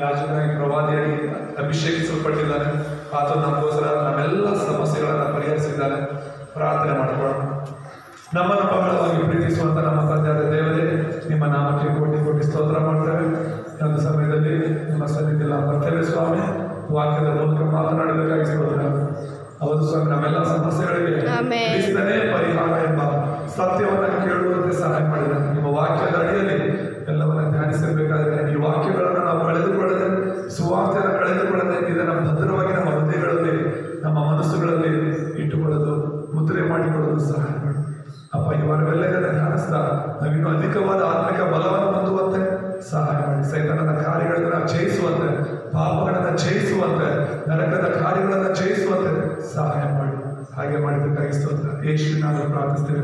S1: ಯಾಜಕನಾಗಿ, ಪ್ರವಾದಿಯಾಗಿ ಅಭಿಷೇಕಿಸಲ್ಪಟ್ಟಿದ್ದಾನೆ. ಆತ ನಮಗೋಸ್ಕರ ನಮ್ಮೆಲ್ಲ ಸಮಸ್ಯೆಗಳನ್ನು ಪರಿಹರಿಸಿದ್ದಾನೆ. ಪ್ರಾರ್ಥನೆ ಮಾಡಿಕೊಳ್ಳೋಣ. ನಮ್ಮನ್ನು ಬಹಳವಾಗಿ ಪ್ರೀತಿಸುವಂತ ನಮ್ಮ ತಂದೆಯಾದ ದೇವರೇ, ನಿಮ್ಮ ನಾಮಕ್ಕೆ ಕೋಟಿ ಸ್ತೋತ್ರ ಮಾಡ್ತೇವೆ. ಒಂದು ಸಮಯದಲ್ಲಿ ನಿಮ್ಮ ಸನ್ನಿಧಿಯಲ್ಲಿ ನಾವು ಬರ್ತೇವೆ ಸ್ವಾಮಿ. ವಾಕ್ಯದ ಮೂಲಕ ಮಾತನಾಡಬೇಕಾಗಿ ಸ್ತೋತ್ರ. ಹೌದು ಸ್ವಾಮಿ, ನಮ್ಮೆಲ್ಲ ಸಮಸ್ಯೆಗಳಿಗೆ ಕ್ರಿಸ್ತನೇ ಪರಿಹಾರ ಎಂಬ ಸತ್ಯವನ್ನು ಕೇಳುವಂತೆ ಸಹಾಯ ಮಾಡಿದ. ನಿಮ್ಮ ವಾಕ್ಯದ ಅಡಿಯಲ್ಲಿ ಎಲ್ಲವನ್ನ ಧ್ಯಾನಿಸಬೇಕಾದ್ರೆ ಈ ವಾಕ್ಯಗಳನ್ನು ನಾವು ಕಳೆದುಕೊಳ್ಳದೆ, ಸುವಾರ್ತೆಯನ್ನು ಕಳೆದುಕೊಳ್ಳದೆ, ಇದನ್ನು ಭದ್ರವಾಗಿ ನಮ್ಮ ಹೃದಯಗಳಲ್ಲಿ, ನಮ್ಮ ಮನಸ್ಸುಗಳಲ್ಲಿ ಇಟ್ಟುಕೊಳ್ಳೋದು, ಮುದ್ರೆ ಮಾಡಿಕೊಳ್ಳೋದು ಸಹಾಯ ಮಾಡಿ ಅಪ್ಪ. ಇವರೆಲ್ಲ ಧ್ಯಾನಿಸ್ತಾ ನಾವಿನ್ನೂ ಅಧಿಕವಾದ ಆತ್ಮಿಕ ಬಲವನ್ನು ಹೊಂದುವಂತೆ ಸಹಾಯ ಮಾಡಿ. ಸೈತಾನನ ಕಾರ್ಯಗಳನ್ನು ನಾವು ಜಯಿಸುವಂತೆ, ಪಾಪಗಳನ್ನು ಜಯಿಸುವಂತೆ, ನರಕದ ಕಾರ್ಯಗಳನ್ನು ಜಯಿಸುವಂತೆ ಸಹಾಯ ಮಾಡಿ. ಹಾಗೆ ಮಾಡಿದ್ದಕ್ಕಾಗಿ ಸ್ತೋತ್ರ. ಯೇಸುವಿನ ನಾಮದಲ್ಲಿ ಪ್ರಾರ್ಥಿಸ್ತೇವೆ.